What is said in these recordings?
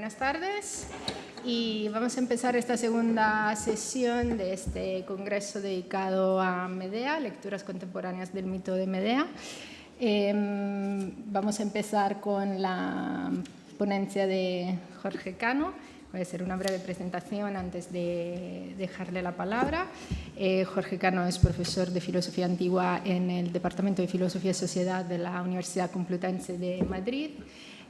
Buenas tardes y vamos a empezar esta segunda sesión de este congreso dedicado a Medea, lecturas contemporáneas del mito de Medea. Vamos a empezar con la ponencia de Jorge Cano. Voy a hacer una breve presentación antes de dejarle la palabra. Jorge Cano es profesor de Filosofía Antigua en el Departamento de Filosofía y Sociedad de la Universidad Complutense de Madrid.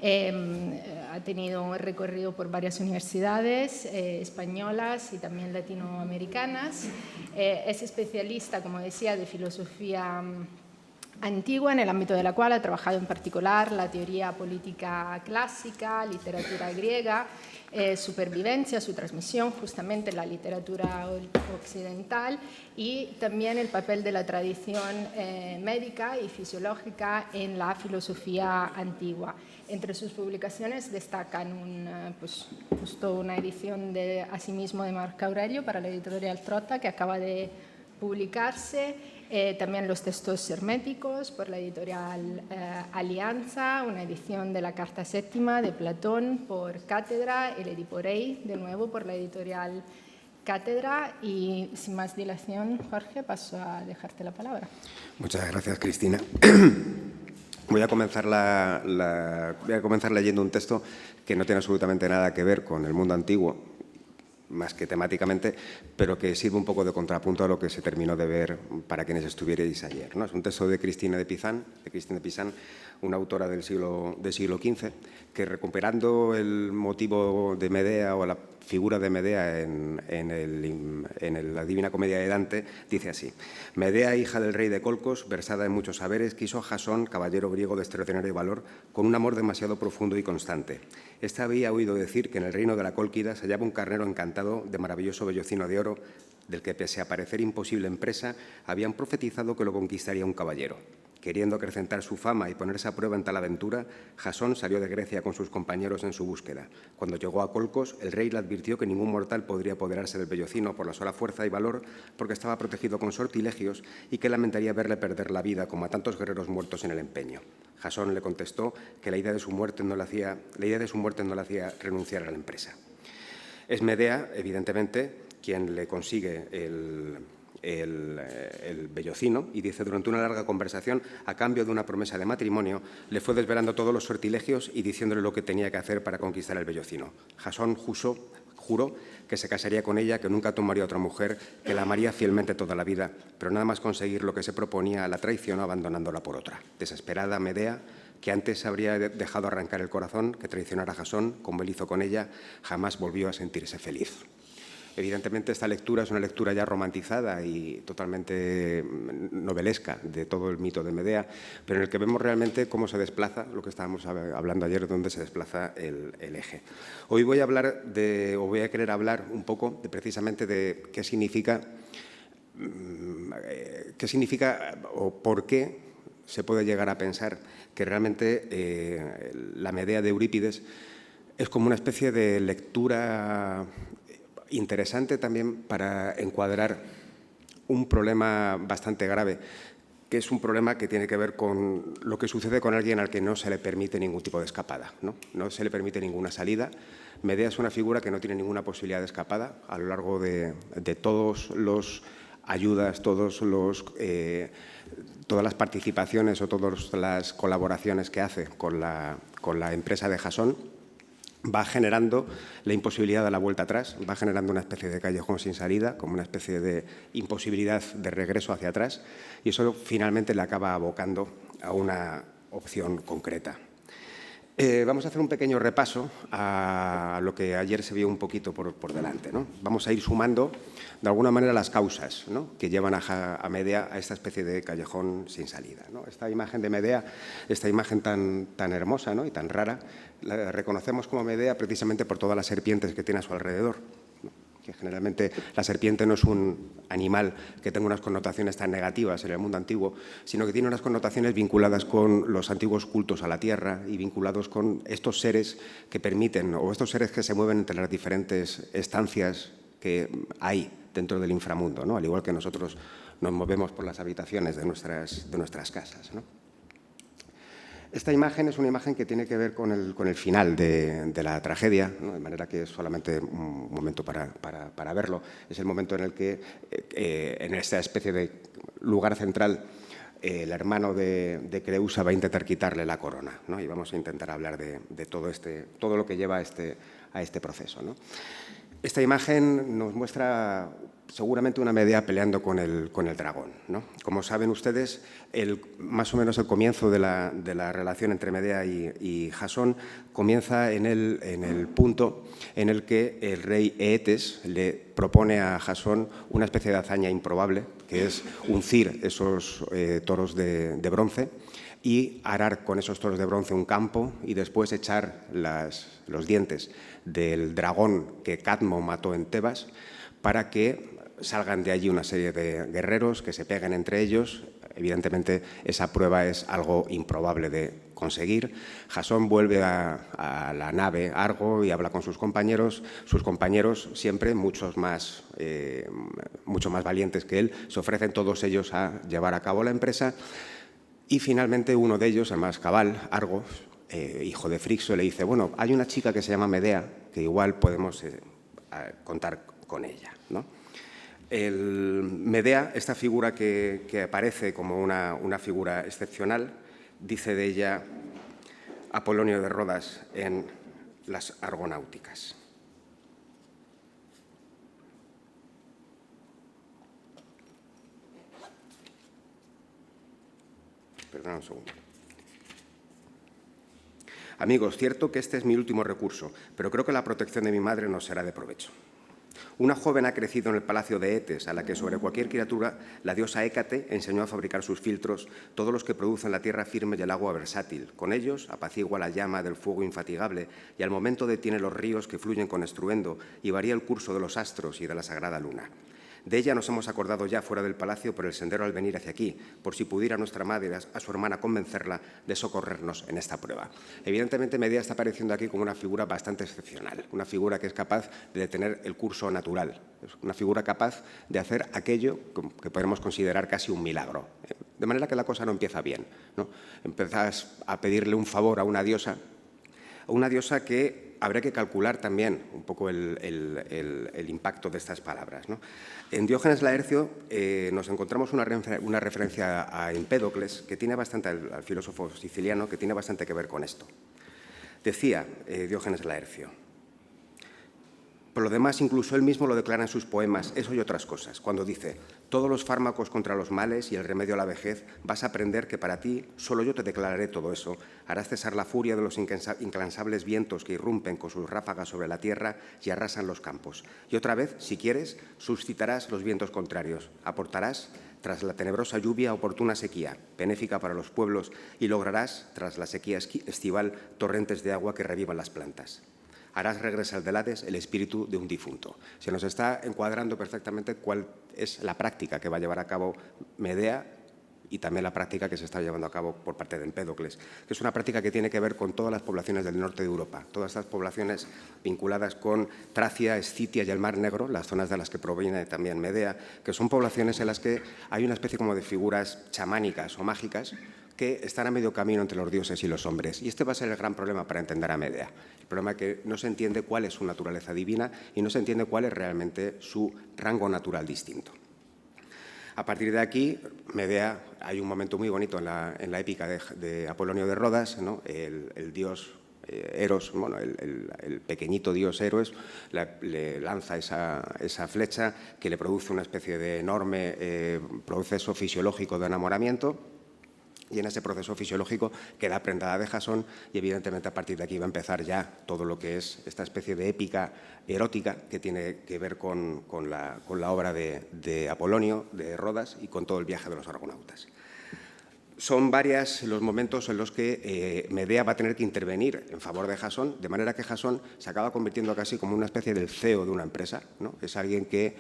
Ha tenido un recorrido por varias universidades españolas y también latinoamericanas. Es especialista, como decía, de filosofía antigua, en el ámbito de la cual ha trabajado en particular la teoría política clásica, literatura griega, supervivencia, su transmisión justamente en la literatura occidental y también el papel de la tradición médica y fisiológica en la filosofía antigua. Entre sus publicaciones destacan justo una edición de asimismo de Marco Aurelio para la editorial Trotta, que acaba de publicarse, también los textos herméticos por la editorial Alianza, una edición de la Carta Séptima de Platón por Cátedra, el Edipo Rei, de nuevo por la editorial Cátedra. Y sin más dilación, Jorge, paso a dejarte la palabra. Muchas gracias, Cristina. Voy a comenzar leyendo un texto que no tiene absolutamente nada que ver con el mundo antiguo, más que temáticamente, pero que sirve un poco de contrapunto a lo que se terminó de ver para quienes estuvierais ayer, ¿no? Es un texto de Cristina de Pizan, una autora del siglo XV, que recuperando el motivo de Medea o la figura de Medea en la Divina Comedia de Dante, dice así: Medea, hija del rey de Colcos, versada en muchos saberes, quiso a Jasón, caballero griego de extraordinario valor, con un amor demasiado profundo y constante. Esta había oído decir que en el reino de la Cólquida se hallaba un carnero encantado de maravilloso vellocino de oro, del que, pese a parecer imposible empresa, habían profetizado que lo conquistaría un caballero. Queriendo acrecentar su fama y ponerse a prueba en tal aventura, Jasón salió de Grecia con sus compañeros en su búsqueda. Cuando llegó a Colcos, el rey le advirtió que ningún mortal podría apoderarse del vellocino por la sola fuerza y valor, porque estaba protegido con sortilegios, y que lamentaría verle perder la vida como a tantos guerreros muertos en el empeño. Jasón le contestó que la idea de su muerte no le hacía renunciar a la empresa. Es Medea, evidentemente, quien le consigue el vellocino, y dice: durante una larga conversación, a cambio de una promesa de matrimonio, le fue desvelando todos los sortilegios y diciéndole lo que tenía que hacer para conquistar el vellocino. Jasón juró que se casaría con ella, que nunca tomaría a otra mujer, que la amaría fielmente toda la vida, pero nada más conseguir lo que se proponía, la traicionó abandonándola por otra. Desesperada, Medea, que antes habría dejado arrancar el corazón que traicionara a Jasón, como él hizo con ella, jamás volvió a sentirse feliz. Evidentemente, esta lectura es una lectura ya romantizada y totalmente novelesca de todo el mito de Medea, pero en el que vemos realmente cómo se desplaza, lo que estábamos hablando ayer, dónde se desplaza el eje. Hoy voy a querer hablar un poco precisamente de qué significa o por qué se puede llegar a pensar que realmente la Medea de Eurípides es como una especie de lectura interesante también para encuadrar un problema bastante grave, que es un problema que tiene que ver con lo que sucede con alguien al que no se le permite ningún tipo de escapada, no se le permite ninguna salida. Medea es una figura que no tiene ninguna posibilidad de escapada a lo largo de todos los ayudas, todas las participaciones o todas las colaboraciones que hace con la empresa de Jasón. Va generando la imposibilidad de la vuelta atrás, va generando una especie de callejón sin salida, como una especie de imposibilidad de regreso hacia atrás, y eso finalmente le acaba abocando a una opción concreta. Vamos a hacer un pequeño repaso a lo que ayer se vio un poquito por delante, ¿no? Vamos a ir sumando de alguna manera las causas, ¿no?, que llevan a Medea a esta especie de callejón sin salida, ¿no? Esta imagen de Medea, esta imagen tan hermosa, ¿no?, y tan rara, la reconocemos como Medea precisamente por todas las serpientes que tiene a su alrededor, ¿no? Que generalmente la serpiente no es un animal que tenga unas connotaciones tan negativas en el mundo antiguo, sino que tiene unas connotaciones vinculadas con los antiguos cultos a la tierra y vinculados con estos seres que permiten, o estos seres que se mueven entre las diferentes estancias que hay dentro del inframundo, ¿no?, al igual que nosotros nos movemos por las habitaciones de nuestras casas, ¿no? Esta imagen es una imagen que tiene que ver con el final de la tragedia, ¿no? De manera que es solamente un momento para verlo. Es el momento en el que, en esta especie de lugar central, el hermano de Creusa va a intentar quitarle la corona, ¿no? Y vamos a intentar hablar de todo lo que lleva a este proceso, ¿no? Esta imagen nos muestra seguramente una Medea peleando con el dragón, ¿no? Como saben ustedes, más o menos el comienzo de la relación entre Medea y Jasón comienza en el punto en el que el rey Eetes le propone a Jasón una especie de hazaña improbable, que es uncir esos toros de bronce y arar con esos toros de bronce un campo y después echar los dientes del dragón que Cadmo mató en Tebas para que salgan de allí una serie de guerreros que se peguen entre ellos. Evidentemente, esa prueba es algo improbable de conseguir. Jasón vuelve a la nave Argo y habla con sus compañeros. Sus compañeros, siempre mucho más valientes que él, se ofrecen todos ellos a llevar a cabo la empresa. Y finalmente uno de ellos, el más cabal, Argo, hijo de Frixo, le dice: bueno, hay una chica que se llama Medea, que igual podemos contar con ella, ¿no? Medea, esta figura que aparece como una figura excepcional, dice de ella Apolonio de Rodas en las Argonáuticas. Perdón un segundo. Amigos, cierto que este es mi último recurso, pero creo que la protección de mi madre nos será de provecho. Una joven ha crecido en el palacio de Eetes, a la que sobre cualquier criatura la diosa Hécate enseñó a fabricar sus filtros, todos los que producen la tierra firme y el agua versátil. Con ellos apacigua la llama del fuego infatigable y al momento detiene los ríos que fluyen con estruendo y varía el curso de los astros y de la sagrada luna. De ella nos hemos acordado ya fuera del palacio por el sendero al venir hacia aquí, por si pudiera nuestra madre a su hermana convencerla de socorrernos en esta prueba. Evidentemente, Medea está apareciendo aquí como una figura bastante excepcional, una figura que es capaz de detener el curso natural, es una figura capaz de hacer aquello que podemos considerar casi un milagro. De manera que la cosa no empieza bien, ¿no? Empiezas a pedirle un favor a una diosa que habría que calcular también un poco el impacto de estas palabras, ¿no? En Diógenes Laercio nos encontramos una referencia a Empédocles, que tiene bastante, al filósofo siciliano, que tiene bastante que ver con esto. Decía Diógenes Laercio: por lo demás, incluso él mismo lo declara en sus poemas, eso y otras cosas, cuando dice: todos los fármacos contra los males y el remedio a la vejez, vas a aprender que para ti solo yo te declararé todo eso. Harás cesar la furia de los incansables vientos que irrumpen con sus ráfagas sobre la tierra y arrasan los campos. Y otra vez, si quieres, suscitarás los vientos contrarios. Aportarás, tras la tenebrosa lluvia, oportuna sequía, benéfica para los pueblos, y lograrás, tras la sequía estival, torrentes de agua que revivan las plantas. Harás regresar del Hades el espíritu de un difunto. Se nos está encuadrando perfectamente cuál es la práctica que va a llevar a cabo Medea y también la práctica que se está llevando a cabo por parte de Empédocles, que es una práctica que tiene que ver con todas las poblaciones del norte de Europa, todas estas poblaciones vinculadas con Tracia, Escitia y el Mar Negro, las zonas de las que proviene también Medea, que son poblaciones en las que hay una especie como de figuras chamánicas o mágicas que están a medio camino entre los dioses y los hombres. Y este va a ser el gran problema para entender a Medea. El problema es que no se entiende cuál es su naturaleza divina y no se entiende cuál es realmente su rango natural distinto. A partir de aquí, Medea, hay un momento muy bonito en la épica de Apolonio de Rodas, ¿no? El dios Eros, bueno, el pequeñito dios Eros, le lanza esa flecha que le produce una especie de enorme proceso fisiológico de enamoramiento. Y en ese proceso fisiológico queda prendada de Jasón y evidentemente a partir de aquí va a empezar ya todo lo que es esta especie de épica erótica que tiene que ver con la obra de Apolonio de Rodas y con todo el viaje de los argonautas. Son varios los momentos en los que Medea va a tener que intervenir en favor de Jasón, de manera que Jasón se acaba convirtiendo casi como una especie del CEO de una empresa, ¿no? Es alguien que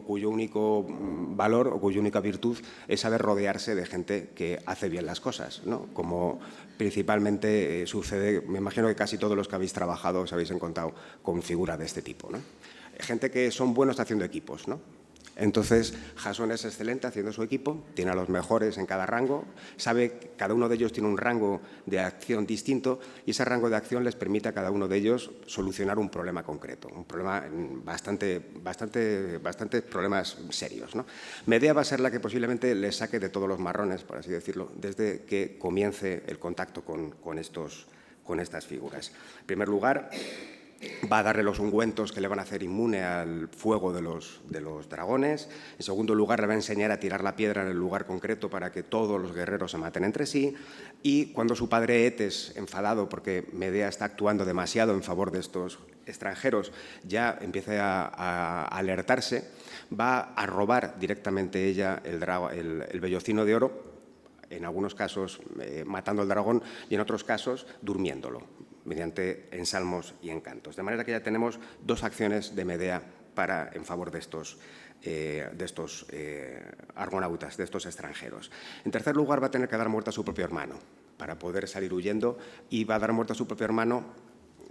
cuyo único valor o cuya única virtud es saber rodearse de gente que hace bien las cosas, ¿no? Como principalmente sucede, me imagino que casi todos los que habéis trabajado os habéis encontrado con figuras de este tipo, ¿no? Gente que son buenos haciendo equipos, ¿no? Entonces, Jasón es excelente haciendo su equipo, tiene a los mejores en cada rango, sabe que cada uno de ellos tiene un rango de acción distinto y ese rango de acción les permite a cada uno de ellos solucionar un problema concreto, un problema bastantes problemas serios, ¿no? Medea va a ser la que posiblemente les saque de todos los marrones, por así decirlo, desde que comience el contacto con estas figuras. En primer lugar, va a darle los ungüentos que le van a hacer inmune al fuego de los dragones. En segundo lugar, le va a enseñar a tirar la piedra en el lugar concreto para que todos los guerreros se maten entre sí. Y cuando su padre Eetes, enfadado porque Medea está actuando demasiado en favor de estos extranjeros, ya empiece a alertarse, va a robar directamente ella el vellocino de oro, en algunos casos matando al dragón y en otros casos durmiéndolo, mediante ensalmos y encantos. De manera que ya tenemos dos acciones de Medea en favor de estos argonautas, de estos extranjeros. En tercer lugar, va a tener que dar muerte a su propio hermano para poder salir huyendo, y va a dar muerte a su propio hermano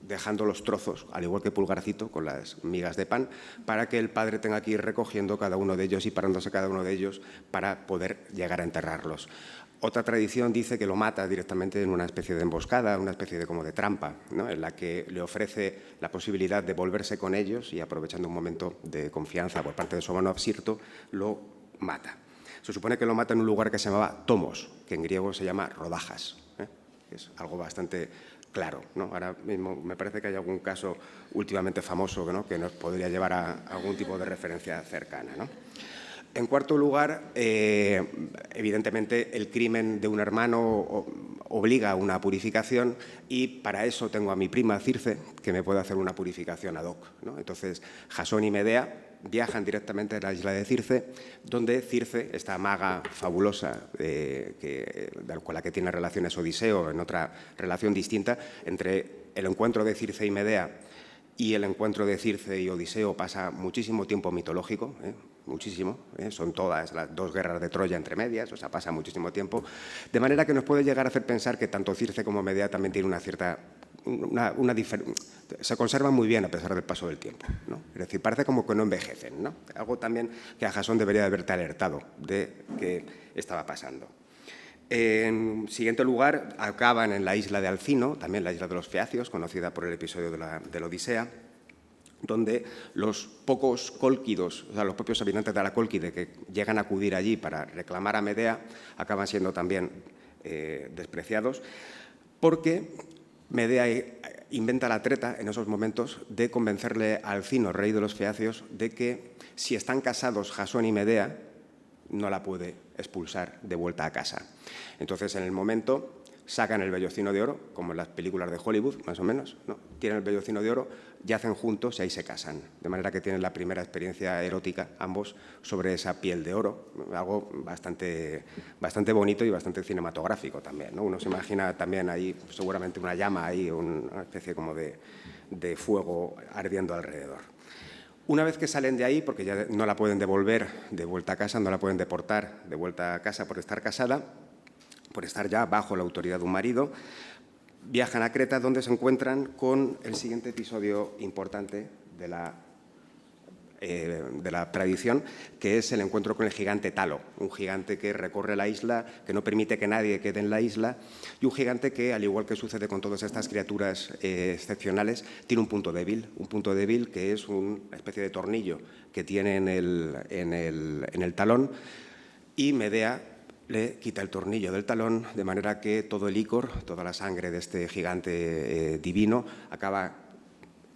dejando los trozos, al igual que Pulgarcito, con las migas de pan, para que el padre tenga que ir recogiendo cada uno de ellos y parándose cada uno de ellos para poder llegar a enterrarlos. Otra tradición dice que lo mata directamente en una especie de emboscada, una especie de como de trampa, ¿no?, en la que le ofrece la posibilidad de volverse con ellos y, aprovechando un momento de confianza por parte de su hermano Absirto, lo mata. Se supone que lo mata en un lugar que se llamaba Tomos, que en griego se llama Rodajas, que es algo bastante claro, ¿no? Ahora mismo me parece que hay algún caso últimamente famoso, ¿no?, que nos podría llevar a algún tipo de referencia cercana, ¿no? En cuarto lugar, evidentemente el crimen de un hermano obliga a una purificación, y para eso tengo a mi prima Circe, que me puede hacer una purificación ad hoc, ¿no? Entonces, Jasón y Medea viajan directamente a la isla de Circe, donde Circe, esta maga fabulosa con la que tiene relaciones Odiseo en otra relación distinta, entre el encuentro de Circe y Medea y el encuentro de Circe y Odiseo pasa muchísimo tiempo mitológico, muchísimo, son todas las dos guerras de Troya entre medias, o sea, pasa muchísimo tiempo, de manera que nos puede llegar a hacer pensar que tanto Circe como Medea también tienen una cierta se conservan muy bien a pesar del paso del tiempo, ¿no? Es decir, parece como que no envejecen, ¿no? Algo también que a Jasón debería de haberte alertado de que estaba pasando. En siguiente lugar, acaban en la isla de Alcino, también la isla de los Feacios, conocida por el episodio de la Odisea, donde los pocos cólquidos, o sea, los propios habitantes de la Cólquide que llegan a acudir allí para reclamar a Medea, acaban siendo también despreciados, porque Medea inventa la treta en esos momentos de convencerle a Alcino, rey de los Feacios, de que si están casados Jasón y Medea, no la puede expulsar de vuelta a casa. Entonces, en el momento, sacan el vellocino de oro, como en las películas de Hollywood, más o menos, ¿no? Tienen el vellocino de oro, yacen juntos y ahí se casan. De manera que tienen la primera experiencia erótica, ambos, sobre esa piel de oro. Algo bastante bonito y bastante cinematográfico también, ¿no? Uno se imagina también ahí, seguramente, una llama ahí, una especie como de fuego ardiendo alrededor. Una vez que salen de ahí, porque ya no la pueden devolver de vuelta a casa, no la pueden deportar de vuelta a casa por estar casada, por estar ya bajo la autoridad de un marido, viajan a Creta, donde se encuentran con el siguiente episodio importante de la tradición, que es el encuentro con el gigante Talo, un gigante que recorre la isla, que no permite que nadie quede en la isla, y un gigante que, al igual que sucede con todas estas criaturas excepcionales, tiene un punto débil que es una especie de tornillo que tiene en el talón, y Medea le quita el tornillo del talón, de manera que todo el ícor, toda la sangre de este gigante divino, acaba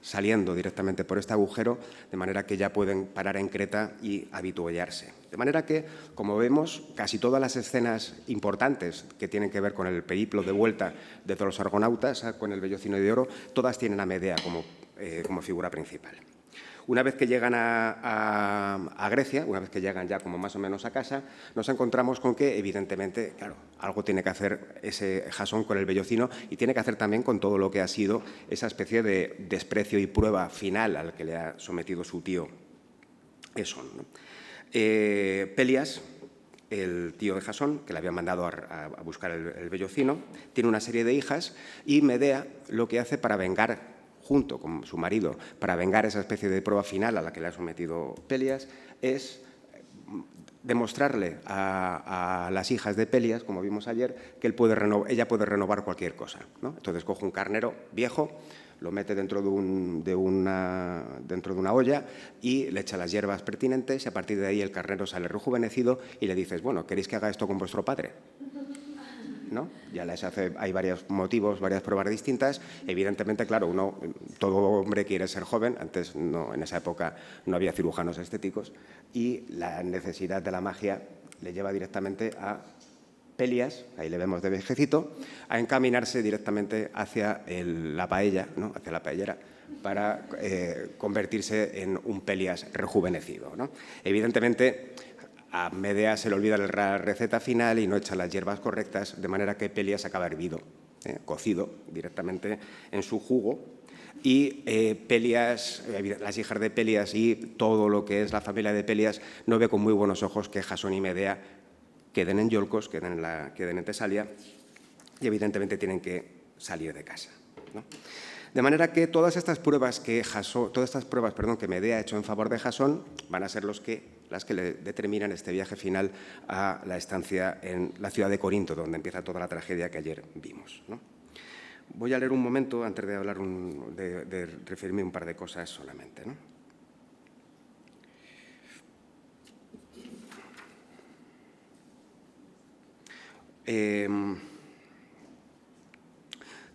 saliendo directamente por este agujero, de manera que ya pueden parar en Creta y avituallarse. De manera que, como vemos, casi todas las escenas importantes que tienen que ver con el periplo de vuelta de los argonautas, con el vellocino de oro, todas tienen a Medea como figura principal. Una vez que llegan a Grecia, una vez que llegan ya como más o menos a casa, nos encontramos con que, evidentemente, claro, algo tiene que hacer ese Jasón con el vellocino, y tiene que hacer también con todo lo que ha sido esa especie de desprecio y prueba final al que le ha sometido su tío Esón, ¿no? Pelias, el tío de Jasón, que le había mandado a buscar el vellocino, tiene una serie de hijas, y Medea lo que hace para vengar, junto con su marido, para vengar esa especie de prueba final a la que le ha sometido Pelias, es demostrarle a las hijas de Pelias, como vimos ayer, que ella puede renovar cualquier cosa, ¿no? Entonces coge un carnero viejo, lo mete dentro de una olla y le echa las hierbas pertinentes y a partir de ahí el carnero sale rejuvenecido y le dices, bueno, ¿queréis que haga esto con vuestro padre? ¿No? Ya les hace, hay varios motivos, varias pruebas distintas. Evidentemente, claro, todo hombre quiere ser joven. Antes, no, en esa época, no había cirujanos estéticos y la necesidad de la magia le lleva directamente a Pelias, ahí le vemos de viejecito, a encaminarse directamente hacia la paella, ¿no? Hacia la paellera, para convertirse en un Pelias rejuvenecido, ¿no? Evidentemente, a Medea se le olvida la receta final y no echa las hierbas correctas, de manera que Pelias acaba hervido, cocido directamente en su jugo. Y Pelias, las hijas de Pelias y todo lo que es la familia de Pelias no ve con muy buenos ojos que Jasón y Medea queden en Iolcos, queden en Tesalia y evidentemente tienen que salir de casa, ¿no? De manera que todas estas pruebas que Medea ha hecho en favor de Jasón van a ser las que le determinan este viaje final a la estancia en la ciudad de Corinto, donde empieza toda la tragedia que ayer vimos, ¿no? Voy a leer un momento antes de hablar de referirme a un par de cosas solamente, ¿no?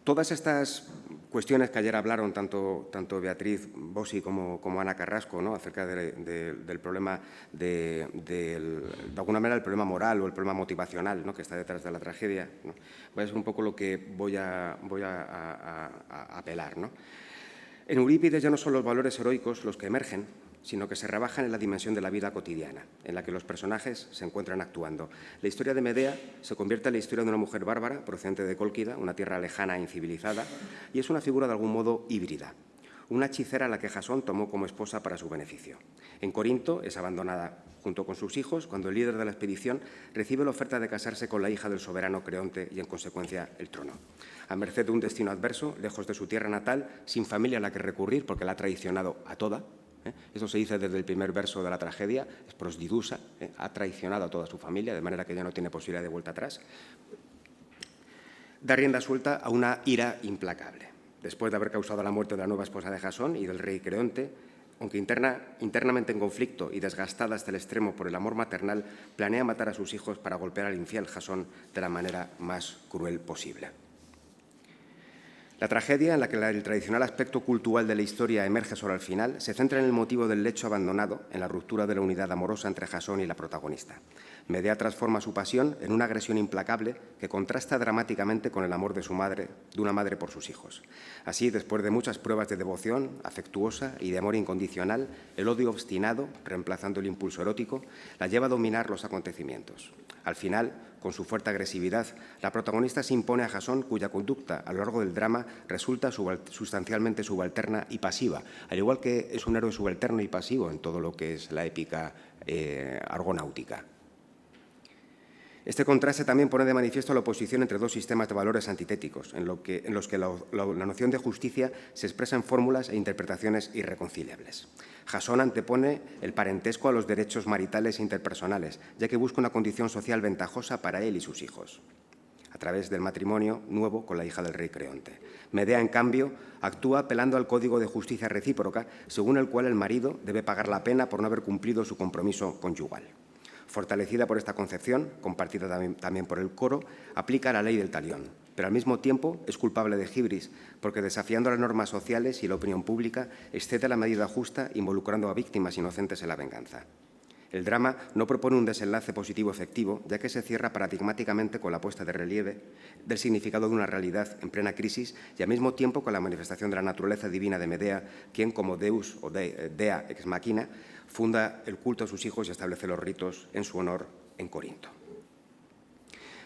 Todas estas cuestiones que ayer hablaron tanto Beatriz Bossi como Ana Carrasco, ¿no? Acerca del problema, de alguna manera, el problema moral o el problema motivacional, ¿no? Que está detrás de la tragedia, ¿no? Va a ser un poco lo que voy a apelar, ¿no? En Eurípides ya no son los valores heroicos los que emergen, sino que se rebajan en la dimensión de la vida cotidiana, en la que los personajes se encuentran actuando. La historia de Medea se convierte en la historia de una mujer bárbara, procedente de Cólquida, una tierra lejana e incivilizada, y es una figura de algún modo híbrida, una hechicera a la que Jasón tomó como esposa para su beneficio. En Corinto es abandonada junto con sus hijos cuando el líder de la expedición recibe la oferta de casarse con la hija del soberano Creonte y, en consecuencia, el trono. A merced de un destino adverso, lejos de su tierra natal, sin familia a la que recurrir porque la ha traicionado a toda. Esto se dice desde el primer verso de la tragedia, es prosdidusa, ha traicionado a toda su familia, de manera que ya no tiene posibilidad de vuelta atrás. Da rienda suelta a una ira implacable. Después de haber causado la muerte de la nueva esposa de Jasón y del rey Creonte, aunque internamente en conflicto y desgastada hasta el extremo por el amor maternal, planea matar a sus hijos para golpear al infiel Jasón de la manera más cruel posible. La tragedia, en la que el tradicional aspecto cultural de la historia emerge solo al final, se centra en el motivo del lecho abandonado, en la ruptura de la unidad amorosa entre Jasón y la protagonista. Medea transforma su pasión en una agresión implacable que contrasta dramáticamente con el amor de una madre por sus hijos. Así, después de muchas pruebas de devoción afectuosa y de amor incondicional, el odio obstinado, reemplazando el impulso erótico, la lleva a dominar los acontecimientos. Al final, con su fuerte agresividad, la protagonista se impone a Jasón, cuya conducta a lo largo del drama resulta sustancialmente subalterna y pasiva, al igual que es un héroe subalterno y pasivo en todo lo que es la épica argonáutica. Este contraste también pone de manifiesto la oposición entre dos sistemas de valores antitéticos, en los que la noción de justicia se expresa en fórmulas e interpretaciones irreconciliables. Jasón antepone el parentesco a los derechos maritales e interpersonales, ya que busca una condición social ventajosa para él y sus hijos, a través del matrimonio nuevo con la hija del rey Creonte. Medea, en cambio, actúa apelando al código de justicia recíproca, según el cual el marido debe pagar la pena por no haber cumplido su compromiso conyugal. Fortalecida por esta concepción, compartida también por el coro, aplica la ley del talión, pero al mismo tiempo es culpable de gibris, porque desafiando las normas sociales y la opinión pública, excede la medida justa, involucrando a víctimas inocentes en la venganza. El drama no propone un desenlace positivo efectivo, ya que se cierra paradigmáticamente con la puesta de relieve del significado de una realidad en plena crisis y al mismo tiempo con la manifestación de la naturaleza divina de Medea, quien, como Deus o Dea ex machina, funda el culto a sus hijos y establece los ritos en su honor en Corinto.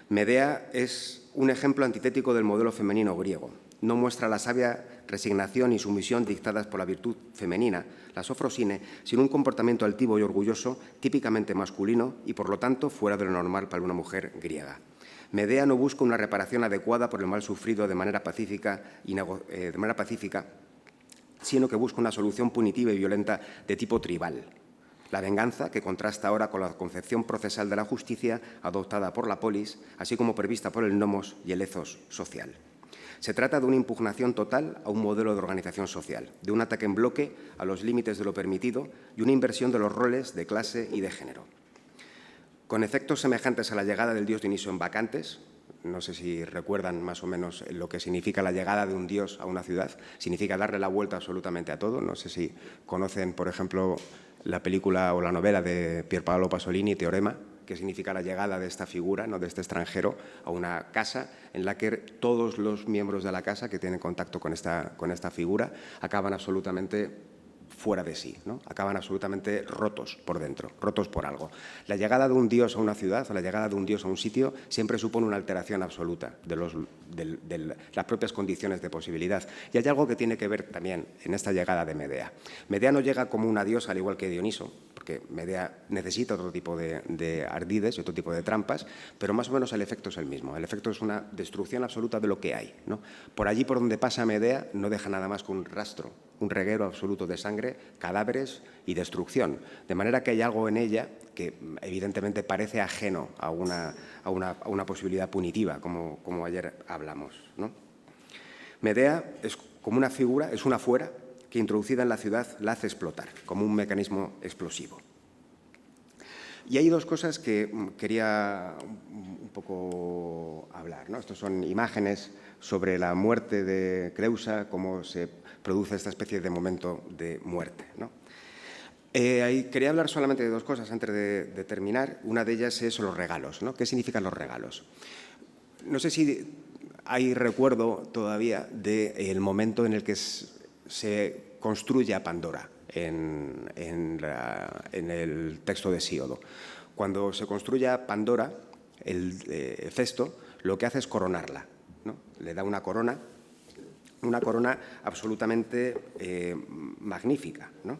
Medea es un ejemplo antitético del modelo femenino griego. No muestra la sabia resignación y sumisión dictadas por la virtud femenina, la sofrosine, sino un comportamiento altivo y orgulloso, típicamente masculino y, por lo tanto, fuera de lo normal para una mujer griega. Medea no busca una reparación adecuada por el mal sufrido de manera pacífica, sino que busca una solución punitiva y violenta de tipo tribal. La venganza, que contrasta ahora con la concepción procesal de la justicia adoptada por la polis, así como prevista por el nomos y el ethos social. Se trata de una impugnación total a un modelo de organización social, de un ataque en bloque a los límites de lo permitido y una inversión de los roles de clase y de género. Con efectos semejantes a la llegada del dios Dioniso en Bacantes, no sé si recuerdan más o menos lo que significa la llegada de un dios a una ciudad, significa darle la vuelta absolutamente a todo. No sé si conocen, por ejemplo, la película o la novela de Pier Paolo Pasolini, Teorema, que significa la llegada de esta figura, ¿no?, de este extranjero a una casa en la que todos los miembros de la casa que tienen contacto con esta figura acaban absolutamente fuera de sí, ¿no? Acaban absolutamente rotos por dentro, rotos por algo. La llegada de un dios a una ciudad o la llegada de un dios a un sitio siempre supone una alteración absoluta de las propias condiciones de posibilidad. Y hay algo que tiene que ver también en esta llegada de Medea. Medea no llega como una diosa al igual que Dioniso, porque Medea necesita otro tipo de ardides y otro tipo de trampas, pero más o menos el efecto es el mismo. El efecto es una destrucción absoluta de lo que hay, ¿no? Por allí por donde pasa Medea no deja nada más que un rastro, un reguero absoluto de sangre, cadáveres y destrucción. De manera que hay algo en ella que evidentemente parece ajeno a una posibilidad punitiva, como ayer hablamos, ¿no? Medea es como una figura, es una fuera que introducida en la ciudad la hace explotar, como un mecanismo explosivo. Y hay dos cosas que quería un poco hablar, ¿no? Estas son imágenes sobre la muerte de Creusa, cómo se produce esta especie de momento de muerte, ¿no? Quería hablar solamente de dos cosas antes de terminar. Una de ellas es los regalos, ¿no? ¿Qué significan los regalos? No sé si hay recuerdo todavía del momento en el que se construye a Pandora en el texto de Hesíodo. Cuando se construye a Pandora, Hefesto lo que hace es coronarla, ¿no? Le da una corona absolutamente magnífica, ¿no?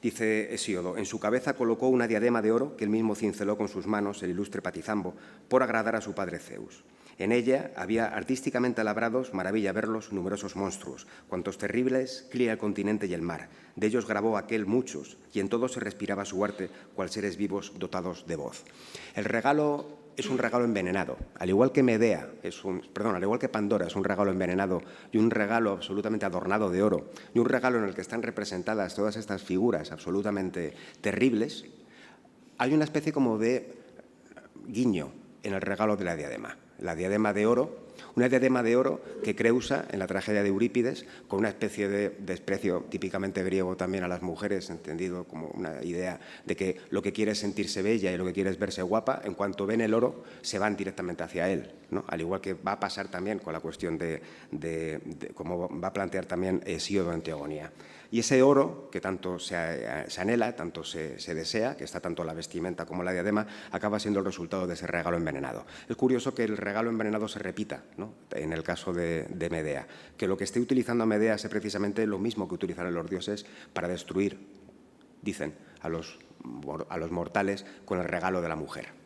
Dice Hesíodo: en su cabeza colocó una diadema de oro que él mismo cinceló con sus manos el ilustre Patizambo por agradar a su padre Zeus. En ella había artísticamente labrados, maravilla verlos, numerosos monstruos, cuantos terribles cría el continente y el mar. De ellos grabó aquel muchos, y en todos se respiraba su arte, cual seres vivos dotados de voz. El regalo es un regalo envenenado, al igual que al igual que Pandora es un regalo envenenado y un regalo absolutamente adornado de oro, y un regalo en el que están representadas todas estas figuras absolutamente terribles. Hay una especie como de guiño en el regalo de la diadema. La diadema de oro, una diadema de oro que Creusa, en la tragedia de Eurípides, con una especie de desprecio típicamente griego también a las mujeres, entendido como una idea de que lo que quiere es sentirse bella y lo que quiere es verse guapa, en cuanto ven el oro, se van directamente hacia él, ¿no? Al igual que va a pasar también con la cuestión de como va a plantear también Hesíodo en Teogonía. Y ese oro, que tanto se anhela, tanto se desea, que está tanto en la vestimenta como en la diadema, acaba siendo el resultado de ese regalo envenenado. Es curioso que el regalo envenenado se repita, ¿no?, en el caso de Medea, que lo que esté utilizando Medea es precisamente lo mismo que utilizarán los dioses para destruir, dicen, a los mortales con el regalo de la mujer.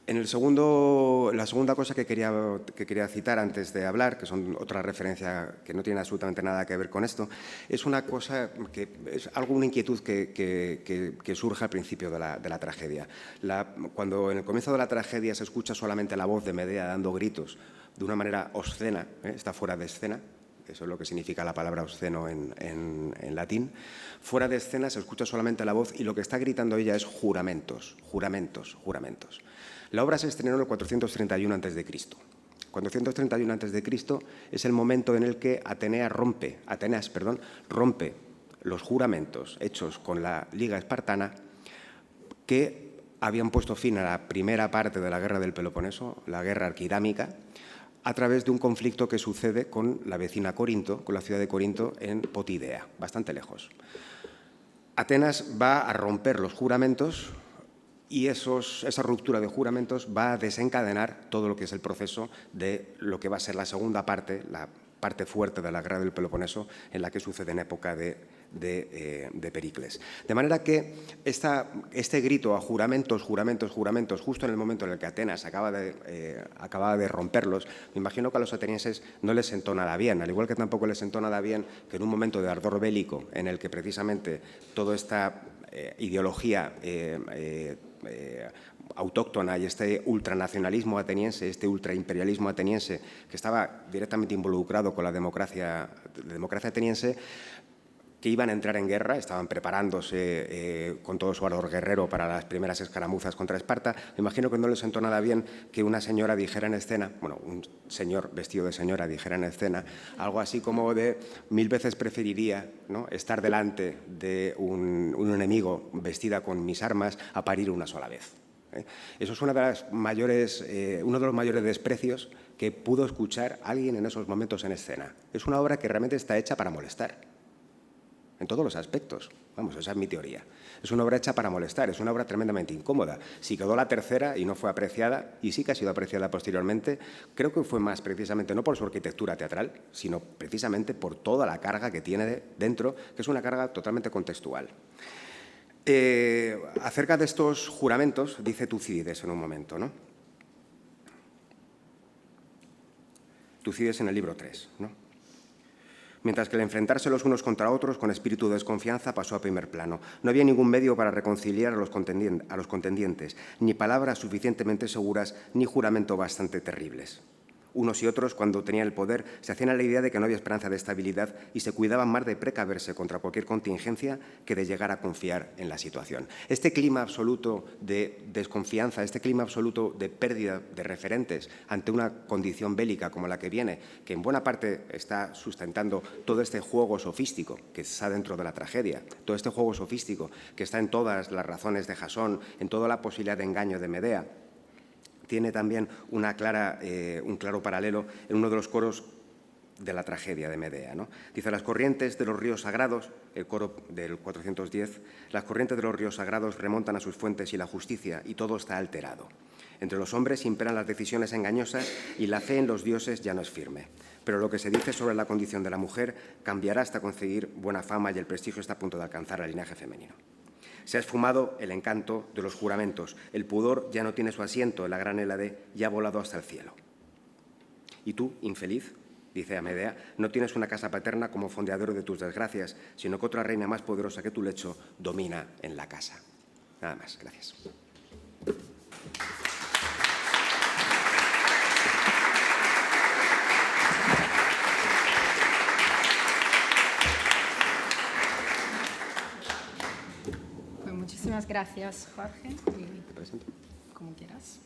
La segunda cosa que quería citar antes de hablar, que son otra referencia que no tiene absolutamente nada que ver con esto, es una cosa que es una inquietud que surge al principio de la tragedia. Cuando en el comienzo de la tragedia se escucha solamente la voz de Medea dando gritos de una manera obscena, está fuera de escena. Eso es lo que significa la palabra obsceno en latín. Fuera de escena se escucha solamente la voz y lo que está gritando ella es juramentos, juramentos, juramentos. La obra se estrenó en el 431 a.C. 431 a.C. es el momento en el que Atenas rompe los juramentos hechos con la Liga Espartana que habían puesto fin a la primera parte de la guerra del Peloponeso, la guerra arquidámica, a través de un conflicto que sucede con la vecina Corinto, con la ciudad de Corinto en Potidea, bastante lejos. Atenas va a romper los juramentos y esa ruptura de juramentos va a desencadenar todo lo que es el proceso de lo que va a ser la segunda parte, la parte fuerte de la guerra del Peloponeso, en la que sucede en época de Pericles. De manera que este grito a juramentos, juramentos, juramentos, justo en el momento en el que Atenas acababa de romperlos, me imagino que a los atenienses no les sentó nada bien, al igual que tampoco les sentó nada bien que en un momento de ardor bélico en el que precisamente todo está ideología autóctona y este ultranacionalismo ateniense, este ultraimperialismo ateniense, que estaba directamente involucrado con la democracia ateniense, que iban a entrar en guerra, estaban preparándose con todo su valor guerrero para las primeras escaramuzas contra Esparta. Me imagino que no les sentó nada bien que una señora dijera en escena, bueno, un señor vestido de señora dijera en escena, algo así como de 1000 veces preferiría, ¿no?, estar delante de un enemigo vestida con mis armas a parir una sola vez. Eso es uno de los mayores desprecios que pudo escuchar alguien en esos momentos en escena. Es una obra que realmente está hecha para molestar. En todos los aspectos. Vamos, esa es mi teoría. Es una obra hecha para molestar, es una obra tremendamente incómoda. Si quedó la tercera y no fue apreciada, y sí que ha sido apreciada posteriormente, creo que fue más precisamente no por su arquitectura teatral, sino precisamente por toda la carga que tiene dentro, que es una carga totalmente contextual. Acerca de estos juramentos, dice Tucídides en un momento, ¿no? Tucídides en el libro 3, ¿no? Mientras que el enfrentarse los unos contra otros con espíritu de desconfianza pasó a primer plano. No había ningún medio para reconciliar a los contendientes, ni palabras suficientemente seguras, ni juramento bastante terribles. Unos y otros, cuando tenían el poder, se hacían a la idea de que no había esperanza de estabilidad y se cuidaban más de precaverse contra cualquier contingencia que de llegar a confiar en la situación. Este clima absoluto de desconfianza, este clima absoluto de pérdida de referentes ante una condición bélica como la que viene, que en buena parte está sustentando todo este juego sofístico que está dentro de la tragedia, todo este juego sofístico que está en todas las razones de Jasón, en toda la posibilidad de engaño de Medea, tiene también un claro paralelo en uno de los coros de la tragedia de Medea, ¿no? Dice, las corrientes de los ríos sagrados, el coro del 410, las corrientes de los ríos sagrados remontan a sus fuentes y la justicia, y todo está alterado. Entre los hombres imperan las decisiones engañosas y la fe en los dioses ya no es firme. Pero lo que se dice sobre la condición de la mujer cambiará hasta conseguir buena fama y el prestigio está a punto de alcanzar al linaje femenino. Se ha esfumado el encanto de los juramentos. El pudor ya no tiene su asiento en la gran Hélade y ha volado hasta el cielo. Y tú, infeliz, dice a Medea, no tienes una casa paterna como fondeador de tus desgracias, sino que otra reina más poderosa que tu lecho domina en la casa. Nada más. Gracias. Muchísimas gracias, Jorge. ¿Te presento? Como quieras.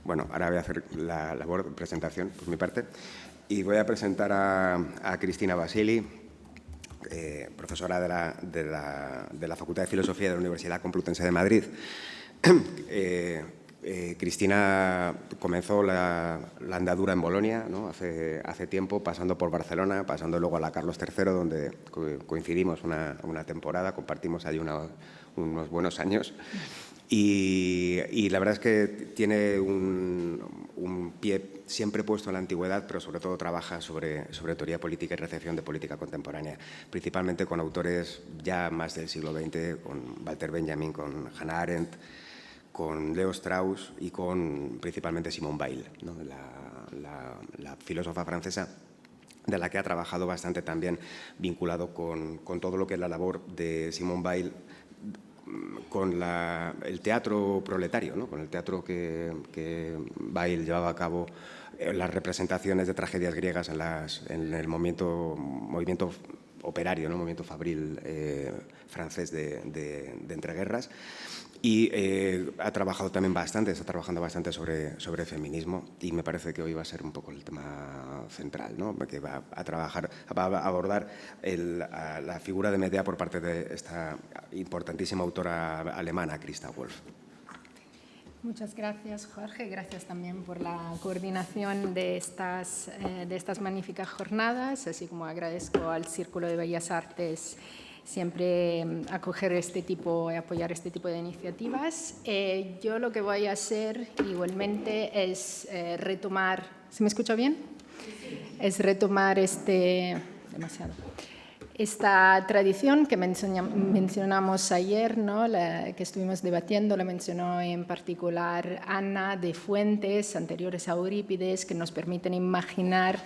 Bueno, ahora voy a hacer la labor de presentación por mi parte y voy a presentar a Cristina Basili, profesora de la Facultad de Filosofía de la Universidad Complutense de Madrid. Cristina comenzó la andadura en Bolonia, ¿no?, hace tiempo, pasando por Barcelona, pasando luego a la Carlos III, donde coincidimos una temporada, compartimos allí unos buenos años. Y la verdad es que tiene un pie siempre puesto en la antigüedad, pero sobre todo trabaja sobre teoría política y recepción de política contemporánea, principalmente con autores ya más del siglo XX, con Walter Benjamin, con Hannah Arendt, con Leo Strauss y con principalmente Simone Weil, ¿no?, la filósofa francesa, de la que ha trabajado bastante también vinculado con todo lo que es la labor de Simone Weil con el teatro proletario, ¿no?, con el teatro que Weil llevaba a cabo, las representaciones de tragedias griegas en el movimiento operario, ¿no?, movimiento fabril francés de entreguerras. Y está trabajando bastante sobre feminismo, y me parece que hoy va a ser un poco el tema central, ¿no?, que va a abordar la figura de Medea por parte de esta importantísima autora alemana, Christa Wolf. Muchas gracias, Jorge. Gracias también por la coordinación de estas magníficas jornadas, así como agradezco al Círculo de Bellas Artes siempre apoyar este tipo de iniciativas. Yo lo que voy a hacer igualmente es retomar... ¿Se me escucha bien? Es retomar esta tradición que mencionamos ayer, ¿no?, que estuvimos debatiendo, la mencionó en particular Ana, de fuentes anteriores a Eurípides que nos permiten imaginar,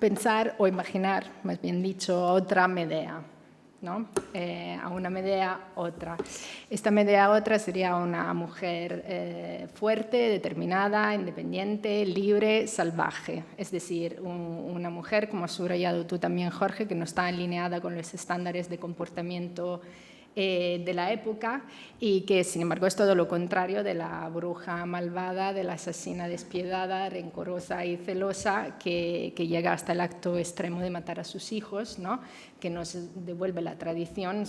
pensar o imaginar, más bien dicho, otra Medea, ¿no? A una Medea otra. Esta Medea otra sería una mujer fuerte, determinada, independiente, libre, salvaje. Es decir, una mujer, como has subrayado tú también, Jorge, que no está alineada con los estándares de comportamiento de la época y que, sin embargo, es todo lo contrario de la bruja malvada, de la asesina despiadada, rencorosa y celosa que llega hasta el acto extremo de matar a sus hijos, ¿no? Que nos devuelve la tradición,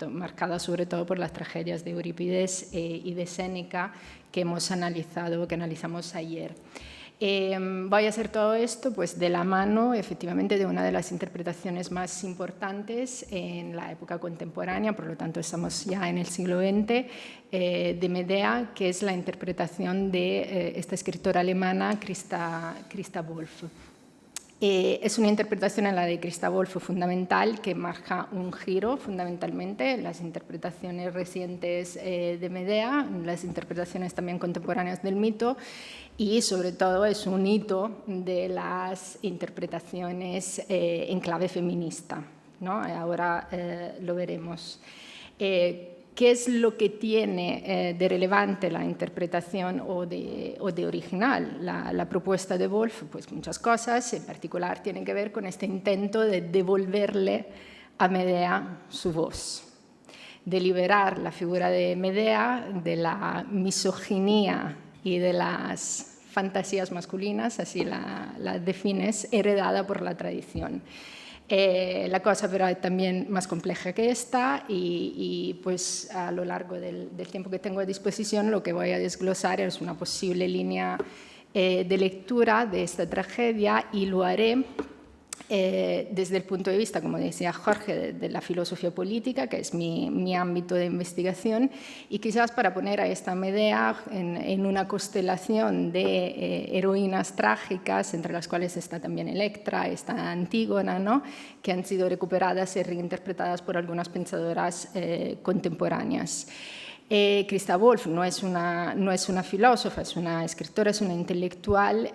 marcada sobre todo por las tragedias de Eurípides y de Séneca que analizamos ayer. Voy a hacer todo esto pues, de la mano, efectivamente, de una de las interpretaciones más importantes en la época contemporánea, por lo tanto estamos ya en el siglo XX, de Medea, que es la interpretación de esta escritora alemana, Christa Wolf. Es una interpretación en la de Christa Wolf fundamental que marca un giro fundamentalmente en las interpretaciones recientes de Medea, en las interpretaciones también contemporáneas del mito y sobre todo es un hito de las interpretaciones en clave feminista, ¿no? Ahora lo veremos. ¿Qué es lo que tiene de relevante la interpretación o de original la propuesta de Wolf? Pues muchas cosas, en particular tienen que ver con este intento de devolverle a Medea su voz, de liberar la figura de Medea de la misoginia y de las fantasías masculinas, así la defines, heredada por la tradición. La cosa pero es también más compleja que esta y pues a lo largo del tiempo que tengo a disposición lo que voy a desglosar es una posible línea de lectura de esta tragedia y lo haré desde el punto de vista, como decía Jorge, de la filosofía política, que es mi ámbito de investigación, y quizás para poner a esta Medea en una constelación de heroínas trágicas, entre las cuales está también Electra, está Antígona, ¿no? Que han sido recuperadas y reinterpretadas por algunas pensadoras contemporáneas. Christa Wolf no es una filósofa, es una escritora, es una intelectual,